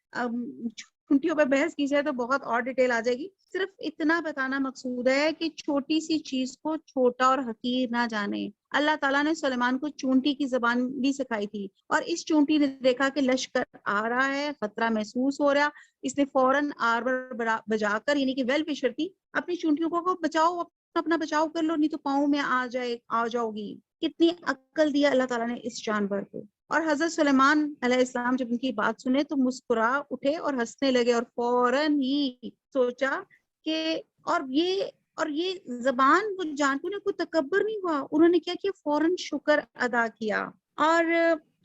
چونٹیوں پہ بحث کی جائے تو بہت اور ڈیٹیل آ جائے گی، صرف اتنا بتانا مقصود ہے کہ چھوٹی سی چیز کو چھوٹا اور حقیر نہ جانے۔ اللہ تعالیٰ نے سلیمان کو چونٹی کی زبان بھی سکھائی تھی، اور اس چونٹی نے دیکھا کہ لشکر آ رہا ہے، خطرہ محسوس ہو رہا، اس نے فوراً آربر بجا کر، یعنی کہ ویل فشر تھی، اپنی چونٹیوں کو بچاؤ، اپنا بچاؤ کر لو، نہیں تو پاؤں میں آ جاؤ گی۔ کتنی عقل دیا اللہ تعالیٰ نے اس جانور کو۔ اور حضرت سلیمان علیہ السلام جب ان کی بات سنے تو مسکرا اٹھے اور ہنسنے لگے، اور فوراً ہی سوچا کہ اور یہ زبان وہ جانتے ہیں، کوئی تکبر نہیں ہوا، انہوں نے کیا کیا، فوراً شکر ادا کیا، اور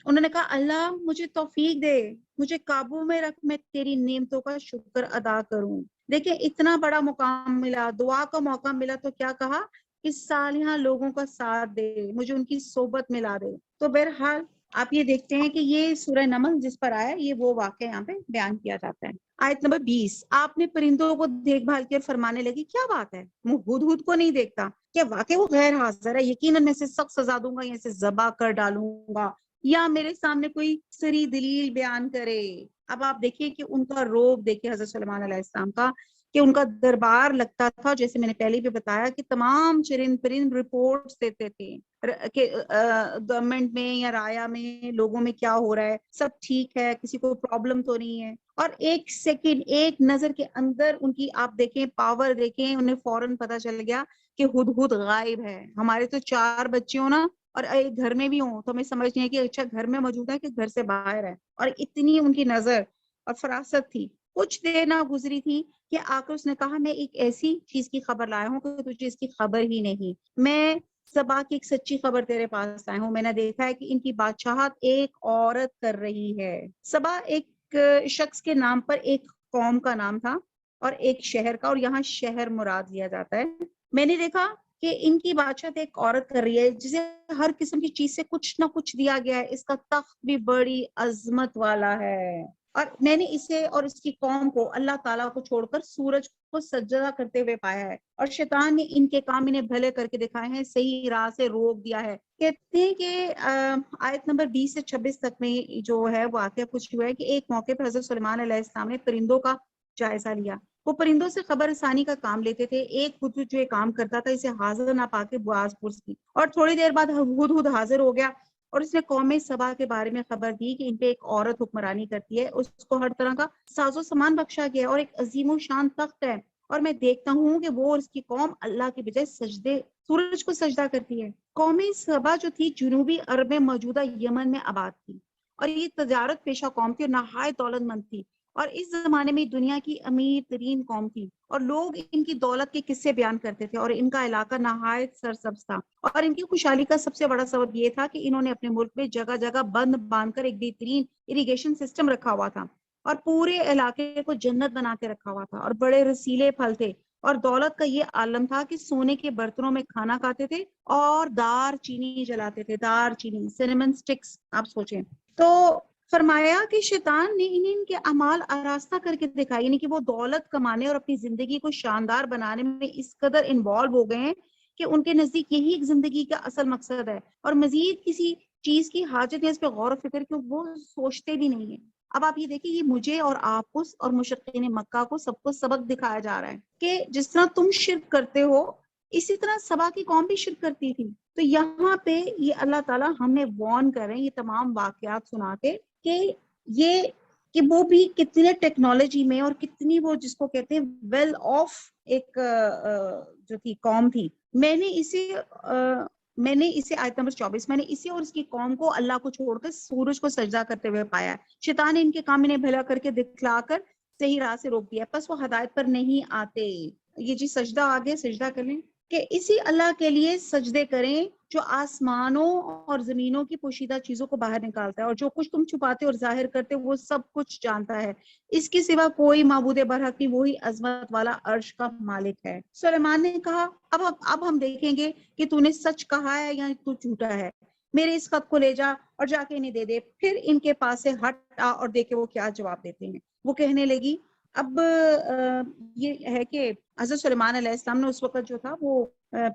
انہوں نے کہا اللہ مجھے توفیق دے، مجھے قابو میں رکھ، میں تیری نعمتوں کا شکر ادا کروں۔ دیکھیں اتنا بڑا مقام ملا، دعا کا موقع ملا، تو کیا کہا کہ صالحہ لوگوں کا ساتھ دے، مجھے ان کی صحبت ملا دے۔ تو بہرحال آپ یہ دیکھتے ہیں کہ یہ سورہ نمل جس پر آیا یہ وہ واقعہ یہاں پہ بیان کیا جاتا ہے۔ آیت نمبر 20، آپ نے پرندوں کو دیکھ بھال کے فرمانے لگی کیا بات ہے، ہدہد کو نہیں دیکھتا کیا، واقعی وہ غیر حاضر ہے، یقیناً میں اسے سخت سزا دوں گا یا اسے ذبح کر ڈالوں گا، یا میرے سامنے کوئی سری دلیل بیان کرے۔ اب آپ دیکھیں کہ ان کا روب دیکھیں حضرت سلیمان علیہ السلام کا، کہ ان کا دربار لگتا تھا، جیسے میں نے پہلے بھی بتایا کہ تمام چرند پرند رپورٹس دیتے تھے کہ گورنمنٹ میں یا رایا میں لوگوں میں کیا ہو رہا ہے، سب ٹھیک ہے، کسی کو پرابلم تو نہیں ہے، اور ایک سیکنڈ ایک نظر کے اندر ان کی آپ دیکھیں پاور دیکھیں، انہیں فوراً پتا چل گیا کہ ہدہد غائب ہے۔ ہمارے تو 4 بچے ہوں نا اور ایک گھر میں بھی ہوں تو ہمیں سمجھنے ہے کہ اچھا گھر میں موجود ہے کہ گھر سے باہر ہے، اور اتنی ان کی نظر اور فراست تھی۔ کچھ دیر نہ گزری تھی کہ آ کر اس نے کہا میں ایک ایسی چیز کی خبر لایا ہوں کہ تجھے اس کی خبر ہی نہیں، میں سبا کی ایک سچی خبر تیرے پاس آیا ہوں، میں نے دیکھا ہے کہ ان کی بادشاہت ایک عورت کر رہی ہے۔ سبا ایک شخص کے نام پر ایک قوم کا نام تھا اور ایک شہر کا، اور یہاں شہر مراد لیا جاتا ہے. میں نے دیکھا کہ ان کی بادشاہت ایک عورت کر رہی ہے جسے ہر قسم کی چیز سے کچھ نہ کچھ دیا گیا ہے. اس کا تخت بھی بڑی عظمت والا ہے، اور میں نے اسے اور اس کی قوم کو اللہ تعالیٰ کو چھوڑ کر سورج کو سجدہ کرتے ہوئے پایا ہے، اور شیطان نے ان کے کام انہیں بھلے کر کے دکھائے ہیں، صحیح راہ سے روک دیا ہے. کہتے ہیں کہ آیت نمبر 20 سے 26 تک میں جو ہے واقعہ کچھ ہوا ہے کہ ایک موقع پر حضرت سلیمان علیہ السلام نے پرندوں کا جائزہ لیا. وہ پرندوں سے خبر رسانی کا کام لیتے تھے. ایک ہدہد جو یہ کام کرتا تھا اسے حاضر نہ پا کے باز پرس کی، اور تھوڑی دیر بعد ہدہد حاضر ہو گیا اور اس نے قوم سبا کے بارے میں خبر دی کہ ان پہ ایک عورت حکمرانی کرتی ہے، اس کو ہر طرح کا ساز و سامان بخشا گیا ہے اور ایک عظیم و شان تخت ہے، اور میں دیکھتا ہوں کہ وہ اور اس کی قوم اللہ کے بجائے سورج کو سجدہ کرتی ہے. قوم سبا جو تھی جنوبی عرب میں موجودہ یمن میں آباد تھی، اور یہ تجارت پیشہ قوم تھی اور نہایت دولت مند تھی، اور اس زمانے میں دنیا کی امیر ترین قوم تھی، اور لوگ ان کی دولت کے قصے بیان کرتے تھے، اور ان کا علاقہ نہایت سرسبز تھا. اور ان کی خوشحالی کا سب سے بڑا سبب یہ تھا کہ انہوں نے اپنے ملک میں جگہ جگہ بند باندھ کر ایک بہترین اریگیشن سسٹم رکھا ہوا تھا، اور پورے علاقے کو جنت بنا کے رکھا ہوا تھا، اور بڑے رسیلے پھل تھے، اور دولت کا یہ عالم تھا کہ سونے کے برتنوں میں کھانا کھاتے تھے اور دار چینی جلاتے تھے. دار چینی، سینیمن سٹکس، آپ سوچیں. تو فرمایا کہ شیطان نے انہیں ان کے اعمال آراستہ کر کے دکھائی، یعنی کہ وہ دولت کمانے اور اپنی زندگی کو شاندار بنانے میں اس قدر انوالو ہو گئے ہیں کہ ان کے نزدیک یہی ایک زندگی کا اصل مقصد ہے، اور مزید کسی چیز کی حاجت ہے اس پہ غور و فکر کہ وہ سوچتے بھی نہیں ہیں. اب آپ یہ دیکھیں، یہ مجھے اور آپ کو اور مشرقین مکہ کو سب کو سبق دکھایا جا رہا ہے کہ جس طرح تم شرک کرتے ہو اسی طرح سبا کی قوم بھی شرک کرتی تھی. تو یہاں پہ یہ اللہ تعالیٰ ہمیں وارن کر رہے ہیں یہ تمام واقعات سنا کے کہ یہ کہ وہ بھی کتنے ٹیکنالوجی میں اور کتنی وہ جس کو کہتے ہیں ویل آف ایک جو تھی قوم تھی. میں نے اسے آیت نمبر 24 میں نے اسے اور اس کی قوم کو اللہ کو چھوڑ کر سورج کو سجدہ کرتے ہوئے پایا ہے. شیطان نے ان کے کام انہیں بھلا کر کے دکھلا کر صحیح راہ سے روک دیا، پس وہ ہدایت پر نہیں آتے. یہ جی سجدہ آگے سجدہ کریں کہ اسی اللہ کے لیے سجدے کریں جو آسمانوں اور زمینوں کی پوشیدہ چیزوں کو باہر نکالتا ہے، اور جو کچھ تم چھپاتے اور ظاہر کرتے وہ سب کچھ جانتا ہے. اس کے سوا کوئی معبود برحق نہیں، وہی عظمت والا عرش کا مالک ہے. سلیمان نے کہا اب ہم دیکھیں گے کہ تو نے سچ کہا ہے یا تو جھوٹا ہے. میرے اس خط کو لے جا اور جا کے انہیں دے دے. پھر ان کے پاس سے ہٹ آ اور دیکھے وہ کیا جواب دیتے ہیں. وہ کہنے لگی. اب یہ ہے کہ حضرت سلیمان علیہ السلام نے اس وقت جو تھا وہ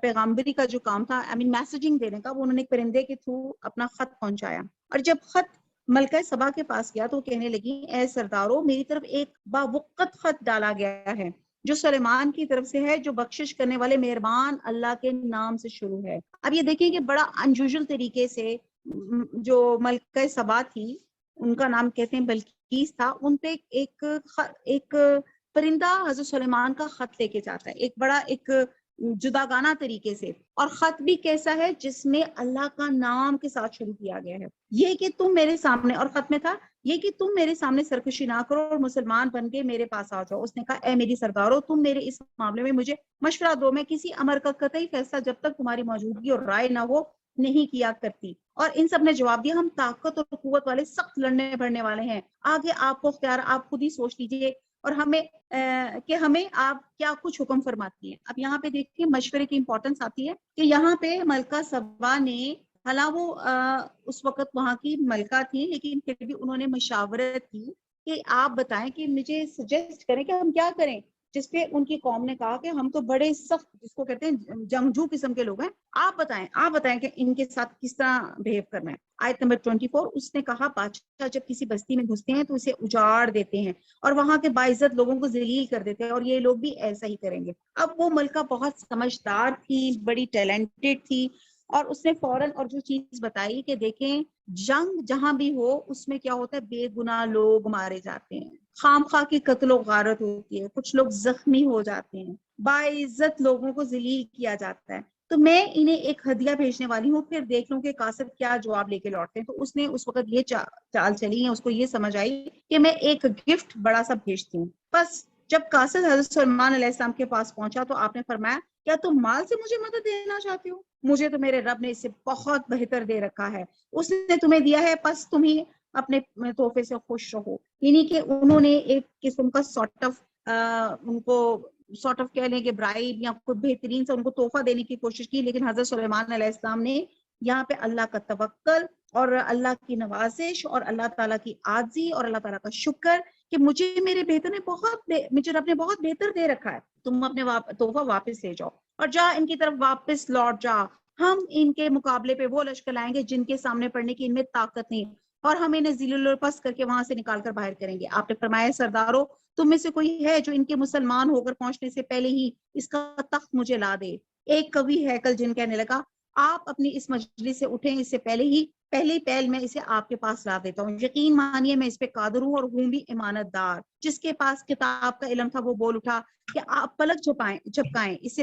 پیغامبری کا جو کام تھا میسجنگ دینے کا، وہ انہوں نے ایک پرندے کے تھرو اپنا خط پہنچایا. اور جب خط ملکہ سبا کے پاس گیا تو کہنے لگی اے سردارو میری طرف ایک باوقت خط ڈالا گیا ہے جو سلیمان کی طرف سے ہے، جو بخشش کرنے والے مہربان اللہ کے نام سے شروع ہے. اب یہ دیکھیں کہ بڑا انیوژل طریقے سے جو ملکہ سبا تھی ان کا نام کہتے ہیں بلقیس تھا، ان پہ ایک پرندہ حضرت سلیمان کا خط لے کے جاتا ہے، ایک بڑا ایک جداگانہ طریقے سے، اور خط بھی کیسا ہے جس میں اللہ کا نام کے ساتھ شروع کیا گیا ہے. یہ کہ تم میرے سامنے، اور خط میں تھا یہ کہ تم میرے سامنے سرکشی نہ کرو اور مسلمان بن کے میرے پاس آ جاؤ. اس نے کہا اے میری سردارو تم میرے اس معاملے میں مجھے مشورہ دو، میں کسی امر کا قطعی فیصلہ جب تک تمہاری موجودگی اور رائے نہ ہو نہیں کیا کرتی. اور ان سب نے جواب دیا ہم طاقت اور قوت والے سخت لڑنے بڑھنے والے ہیں، آگے آپ کو اختیار، آپ خود ہی سوچ لیجئے اور ہمیں آپ کیا کچھ حکم فرماتی ہیں. اب یہاں پہ دیکھیے مشورے کی امپورٹنس آتی ہے کہ یہاں پہ ملکہ سبا نے حالانکہ وہ اس وقت وہاں کی ملکہ تھی لیکن پھر بھی انہوں نے مشاورت کی کہ آپ بتائیں کہ مجھے سجیسٹ کریں کہ ہم کیا کریں. جس پہ ان کی قوم نے کہا کہ ہم تو بڑے سخت جس کو کہتے ہیں جنگجو قسم کے لوگ ہیں، آپ بتائیں کہ ان کے ساتھ کس طرح بہیو کرنا ہے. آیت نمبر 24 اس نے کہا بادشاہ جب کسی بستی میں گھستے ہیں تو اسے اجاڑ دیتے ہیں اور وہاں کے باعزت لوگوں کو ذلیل کر دیتے ہیں، اور یہ لوگ بھی ایسا ہی کریں گے. اب وہ ملکہ بہت سمجھدار تھی، بڑی ٹیلنٹڈ تھی، اور اس نے فوراً اور جو چیز بتائی کہ دیکھیں جنگ جہاں بھی ہو اس میں کیا ہوتا ہے بے گناہ لوگ مارے جاتے ہیں، خام خواہ کی قتل و غارت ہوتی ہے، کچھ لوگ زخمی ہو جاتے ہیں، باعزت لوگوں کو ذلیل کیا جاتا ہے. تو میں انہیں ایک ہدیہ بھیجنے والی ہوں، پھر دیکھ لوں کہ قاصد کیا جواب لے کے لوٹتے ہیں. تو اس نے اس وقت یہ چال چلی ہے، اس کو یہ سمجھ آئی کہ میں ایک گفٹ بڑا سا بھیجتی ہوں. بس جب قاصد حضرت سلیمان علیہ السلام کے پاس پہنچا تو آپ نے فرمایا کیا تم مال سے مجھے مدد دینا چاہتے ہو؟ مجھے تو میرے رب نے اس سے بہت بہتر دے رکھا ہے، اس نے تمہیں دیا ہے، پس تمہیں اپنے تحفے سے خوش رہو. یعنی کہ انہوں نے ایک قسم کا سارٹ آف ان کو سارٹ آف کہہ لیں کہ برائب یا کوئی بہترین سے ان کو تحفہ دینے کی کوشش کی, لیکن حضرت سلیمان علیہ السلام نے یہاں پہ اللہ کا توکل اور اللہ کی نوازش اور اللہ تعالیٰ کی عاجزی اور اللہ تعالیٰ کا شکر کہ مجھے میرے بہتر نے مجھے رب نے بہت بہتر دے رکھا ہے, تم اپنے تحفہ واپس لے جاؤ اور جا ان کی طرف واپس لوٹ جا. ہم ان کے مقابلے پہ وہ لشکر لائیں گے جن کے سامنے پڑنے کی ان میں طاقت نہیں, اور ہم انہیں ذلیل الپس کر کے وہاں سے نکال کر باہر کریں گے. آپ نے فرمایا سردارو تم میں سے کوئی ہے جو ان کے مسلمان ہو کر پہنچنے سے پہلے ہی اس کا تخت مجھے لا دے. ایک کبھی ہیکل جن کہنے لگا آپ اپنی اس مجلس سے اٹھیں, اس سے پہلی پہل میں اسے آپ کے پاس لا دیتا ہوں. یقین مانیے میں اس پہ قادر ہوں اور ہوں بھی امانت دار. جس کے پاس کتاب کا علم تھا وہ بول اٹھا کہ آپ پلک جھپکائیں, اس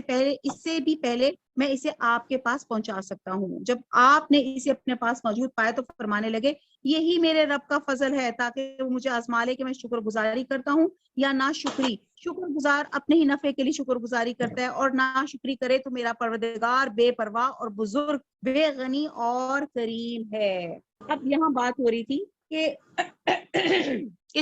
سے بھی پہلے میں اسے آپ کے پاس پہنچا سکتا ہوں. جب آپ نے اسے اپنے پاس موجود پایا تو فرمانے لگے یہی میرے رب کا فضل ہے تاکہ وہ مجھے آزما لے کہ میں شکر گزاری کرتا ہوں یا نا شکری. شکر گزار اپنے ہی نفع کے لیے شکر گزاری کرتا ہے, اور نا شکری کرے تو میرا پروردگار بے پرواہ اور بزرگ, بے غنی اور کریم ہے. اب یہاں بات ہو رہی تھی کہ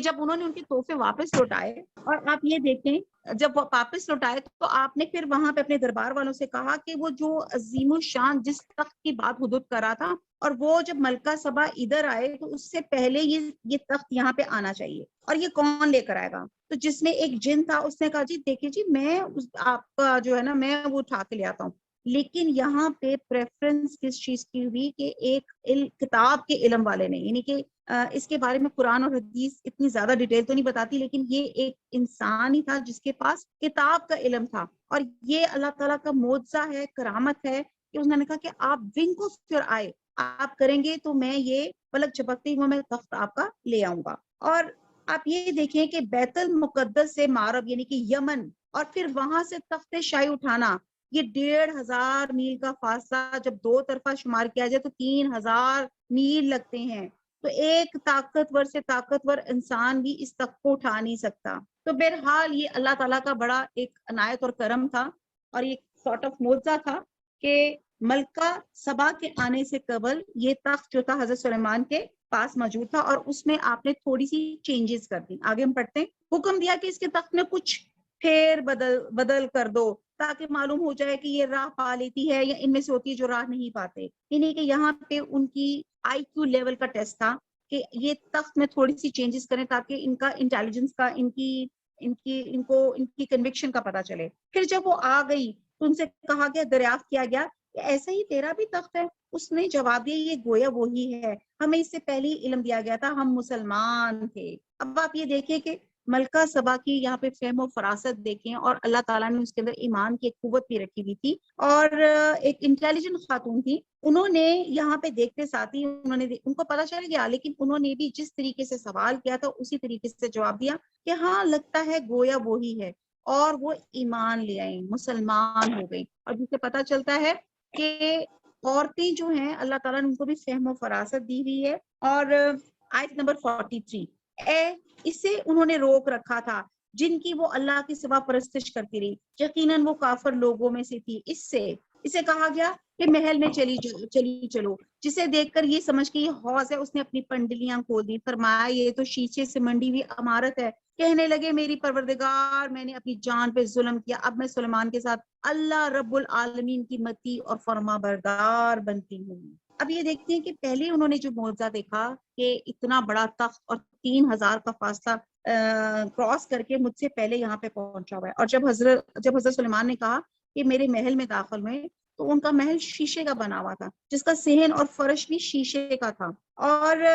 جب انہوں نے ان کے تحفے واپس لوٹائے, اور آپ یہ دیکھیں جب وہ واپس لوٹائے تو آپ نے پھر وہاں پہ اپنے دربار والوں سے کہا کہ وہ جو عظیم الشان جس تخت کی بات حدود کرا تھا, اور وہ جب ملکہ سبا ادھر آئے تو اس سے پہلے یہ تخت یہاں پہ آنا چاہیے, اور یہ کون لے کر آئے گا؟ تو جس میں ایک جن تھا اس نے کہا جی دیکھیے جی میں آپ کا جو ہے نا میں وہ اٹھا کے لے آتا ہوں. لیکن یہاں پہ پریفرنس کس چیز کی ہوئی کہ ایک کتاب کے علم والے نے, یعنی کہ اس کے بارے میں قرآن اور حدیث اتنی زیادہ ڈیٹیل تو نہیں بتاتی, لیکن یہ ایک انسان ہی تھا جس کے پاس کتاب کا علم تھا, اور یہ اللہ تعالیٰ کا معجزہ ہے, کرامت ہے کہ انہوں نے کہا کہ آپ ونگ کو پھر آئے آپ کریں گے تو میں یہ پلک جھپکتے ہی میں تخت آپ کا لے آؤں گا. اور آپ یہ دیکھیں کہ بیت المقدس سے معرب یعنی کہ یمن, اور پھر وہاں سے تخت شاہی اٹھانا, یہ 1500 میل کا فاصلہ جب دو طرفہ شمار کیا جائے تو 3000 میل لگتے ہیں. تو ایک طاقتور سے طاقتور انسان بھی اس تخت کو اٹھا نہیں سکتا. تو بہرحال یہ اللہ تعالیٰ کا بڑا ایک عنایت اور کرم تھا, اور یہ سارٹ آف معجزہ تھا کہ ملکہ سبا کے آنے سے قبل یہ تخت جو تھا حضرت سلیمان کے پاس موجود تھا, اور اس میں آپ نے تھوڑی سی چینجز کر دی. آگے ہم پڑھتے ہیں. حکم دیا کہ اس کے تخت میں کچھ پھیر بدل کر دو تاکہ معلوم ہو جائے کہ یہ راہ پا لیتی ہے یا ان میں سے ہوتی ہے جو راہ نہیں پاتے. یعنی کہ یہاں پہ ان کی آئی کیو لیول کا ٹیسٹ تھا کہ یہ تخت میں تھوڑی سی چینجز کریں تاکہ ان کا انٹیلیجنس کا ان کی کنوکشن کا پتہ چلے. پھر جب وہ آ گئی تو ان سے کہا گیا, دریافت کیا گیا کہ ایسا ہی تیرا بھی تخت ہے؟ اس نے جواب دیا یہ گویا وہی ہے, ہمیں اس سے پہلے ہی علم دیا گیا تھا, ہم مسلمان تھے. اب آپ یہ دیکھیں کہ ملکہ سبا کی یہاں پہ فہم و فراست دیکھیں, اور اللہ تعالیٰ نے اس کے اندر ایمان کی ایک قوت بھی رکھی ہوئی تھی, اور ایک انٹیلیجنٹ خاتون تھی. انہوں نے یہاں پہ دیکھتے ساتھ ہی ان کو پتا چل گیا, لیکن انہوں نے بھی جس طریقے سے سوال کیا تھا اسی طریقے سے جواب دیا کہ ہاں لگتا ہے گویا وہی ہے, اور وہ ایمان لے آئیں, مسلمان ہو گئی. اور جسے پتا چلتا ہے کہ عورتیں جو ہیں اللہ تعالیٰ نے ان کو بھی فہم و فراست دی ہوئی ہے. اور آیت نمبر 43, اسے انہوں نے روک رکھا تھا جن کی وہ اللہ کی سوا پرستش کرتی رہی, یقیناً وہ کافر لوگوں میں سے تھی. اسے کہا گیا کہ محل میں چلی چلو, جسے دیکھ کر یہ سمجھ کے یہ حوض ہے, اس نے اپنی پنڈلیاں کھول دی. فرمایا یہ تو شیشے سے منڈی ہوئی عمارت ہے. کہنے لگے میری پروردگار میں نے اپنی جان پہ ظلم کیا, اب میں سلیمان کے ساتھ اللہ رب العالمین کی متی اور فرما بردار بنتی ہوں. اب یہ دیکھتے ہیں کہ پہلے انہوں نے جو معجزہ دیکھا کہ اتنا بڑا تخت اور 3000 کا فاصلہ کراس کر کے مجھ سے پہلے یہاں پہ پہنچا ہوا ہے. اور جب حضرت سلیمان نے کہا کہ میرے محل میں داخل ہوئے تو ان کا محل شیشے کا بنا ہوا تھا, جس کا صحن اور فرش بھی شیشے کا تھا. اور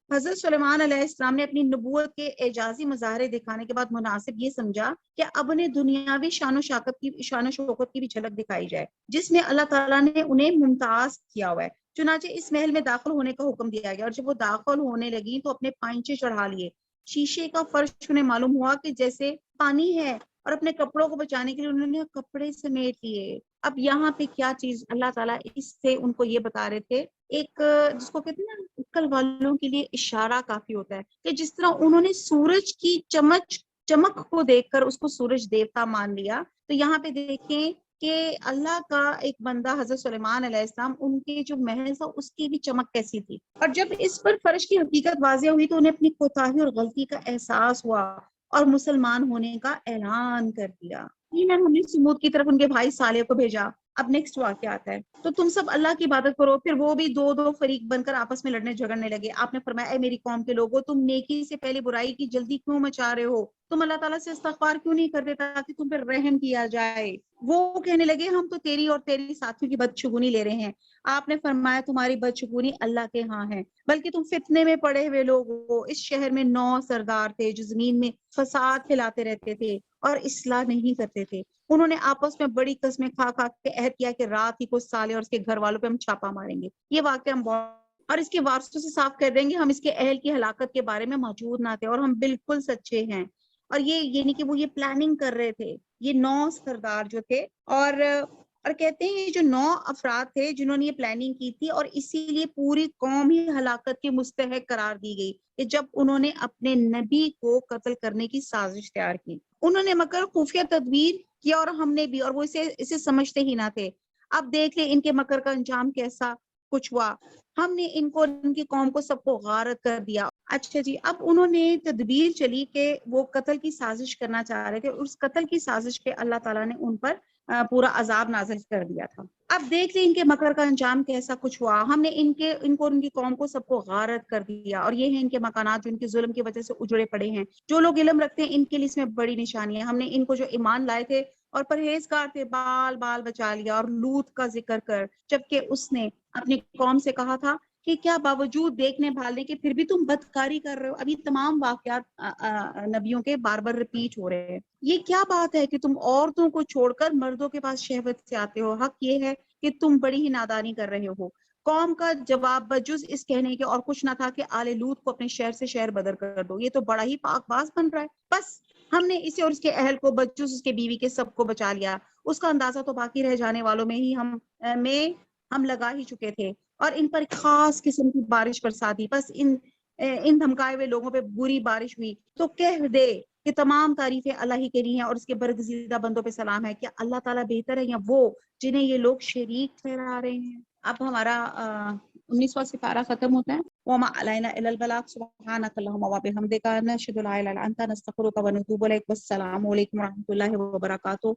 حضرت سلیمان علیہ السلام نے اپنی نبوت کے اعجازی مظاہرے دکھانے کے بعد مناسب یہ سمجھا کہ اب انہیں دنیاوی شان و شوکت کی بھی جھلک دکھائی جائے, جس میں اللہ تعالیٰ نے انہیں ممتاز کیا ہوا ہے. چنانچہ اس محل میں داخل ہونے کا حکم دیا گیا, اور جب وہ داخل ہونے لگی تو اپنے پائنچے چڑھا لیے. شیشے کا فرش انہیں معلوم ہوا کہ جیسے پانی ہے, اور اپنے کپڑوں کو بچانے کے لیے انہوں نے کپڑے سمیٹ لیے. اب یہاں پہ کیا چیز اللہ تعالیٰ اس سے ان کو یہ بتا رہے تھے, ایک جس کو کہتے ہیں نا عقل والوں کے لیے اشارہ کافی ہوتا ہے, کہ جس طرح انہوں نے سورج کی چمک کو دیکھ کر اس کو سورج دیوتا مان لیا, تو یہاں پہ دیکھیں کہ اللہ کا ایک بندہ حضرت سلیمان علیہ السلام، ان کے جو محل تھا اس کی بھی چمک کیسی تھی، اور جب اس پر فرش کی حقیقت واضح ہوئی تو انہیں اپنی کوتاہی اور غلطی کا احساس ہوا اور مسلمان ہونے کا اعلان کر دیا۔ ہم نے سمود کی طرف ان کے بھائی صالح کو بھیجا۔ اب نیکسٹ واقعہ آتا ہے، تو تم سب اللہ کی عبادت کرو، پھر وہ بھی دو دو فریق بن کر آپس میں لڑنے جھگڑنے لگے۔ آپ نے فرمایا اے میری قوم کے لوگوں، تم نیکی سے پہلے برائی کی جلدی کیوں مچا رہے ہو؟ تم اللہ تعالیٰ سے استغفار کیوں نہیں کرتے تاکہ تم پر رحم کیا جائے؟ وہ کہنے لگے ہم تو تیری اور تیری ساتھیوں کی بدشگونی لے رہے ہیں۔ آپ نے فرمایا تمہاری بدشگونی اللہ کے ہاں ہے، بلکہ تم فتنے میں پڑے ہوئے لوگ ہو۔ اس شہر میں 9 سردار تھے جو زمین میں فساد پھیلاتے رہتے تھے اور اصلاح نہیں کرتے تھے۔ انہوں نے آپس میں بڑی قسمیں کھا کھا کے عہد کیا کہ رات ہی کو صالح اور اس کے گھر والوں پہ ہم چھاپا ماریں گے۔ یہ واقعہ ہم اور اس کے وارثوں سے صاف کر دیں گے ہم اس کے اہل کی ہلاکت کے بارے میں موجود نہ تھے اور ہم بالکل سچے ہیں۔ اور یہ یعنی کہ وہ یہ پلاننگ کر رہے تھے، یہ 9 سردار جو تھے، اور کہتے ہیں یہ جو 9 افراد تھے جنہوں نے یہ پلاننگ کی تھی، اور اسی لیے پوری قوم ہی ہلاکت کے مستحق قرار دی گئی کہ جب انہوں نے اپنے نبی کو قتل کرنے کی سازش تیار کی۔ انہوں نے مکر خفیہ تدبیر کیا اور ہم نے بھی، اور وہ اسے سمجھتے ہی نہ تھے۔ اب دیکھ لیں ان کے مکر کا انجام کیسا کچھ ہوا۔ ہم نے ان کو، ان کی قوم کو سب کو غارت کر دیا۔ اچھا جی، اب انہوں نے تدبیر چلی کہ وہ قتل کی سازش کرنا چاہ رہے تھے، اس قتل کی سازش پہ اللہ تعالیٰ نے ان پر پورا عذاب نازل کر دیا تھا۔ اب دیکھ لیں ان کے مکر کا انجام کیسا کچھ ہوا۔ ہم نے ان کو ان کی قوم کو سب کو غارت کر دیا، اور یہ ہیں ان کے مکانات جو ان کے ظلم کی وجہ سے اجڑے پڑے ہیں۔ جو لوگ علم رکھتے ہیں ان کے لیے اس میں بڑی نشانی ہے۔ ہم نے ان کو جو ایمان لائے تھے اور پرہیزگار تھے بال بال بچا لیا۔ اور لوط کا ذکر کر، جبکہ اس نے اپنی قوم سے کہا تھا کہ کیا باوجود دیکھنے بھالنے کے پھر بھی تم بدکاری کر رہے ہو؟ ابھی تمام واقعات نبیوں کے بار بار ریپیٹ ہو رہے ہیں۔ یہ کیا بات ہے کہ تم عورتوں کو چھوڑ کر مردوں کے پاس شہوت سے آتے ہو؟ حق یہ ہے کہ تم بڑی ہی نادانی کر رہے ہو۔ قوم کا جواب بجز اس کہنے کے اور کچھ نہ تھا کہ آل لوط کو اپنے شہر سے شہر بدر کر دو۔ یہ تو بڑا ہی پاک باز بن رہا ہے۔ بس ہم نے اسے اور اس کے اہل کو بجز اس کے بیوی کے سب کو بچا لیا۔ اس کا اندازہ تو باقی رہ جانے والوں میں ہی ہم لگا ہی چکے تھے، اور ان پر خاص قسم کی بارش برسا دی۔ بس ان دھمکائے ہوئے لوگوں پہ بری بارش ہوئی تو کہہ دے کہ تمام تعریفیں اللہ ہی کے لیے ہیں اور اس کے برگزیدہ بندوں پہ سلام ہے۔ کیا اللہ تعالیٰ بہتر ہے یا وہ جنہیں یہ لوگ شریک ٹھہرا رہے ہیں؟ اب ہمارا 19واں سپارہ ختم ہوتا ہے۔ وما علینا الا البلاغ سبحانک اللہم وبحمدک نشہد لا الہ الا انت نستغفرک ونتوب الیک۔ والسلام علیکم ورحمۃ اللہ وبرکاتہ۔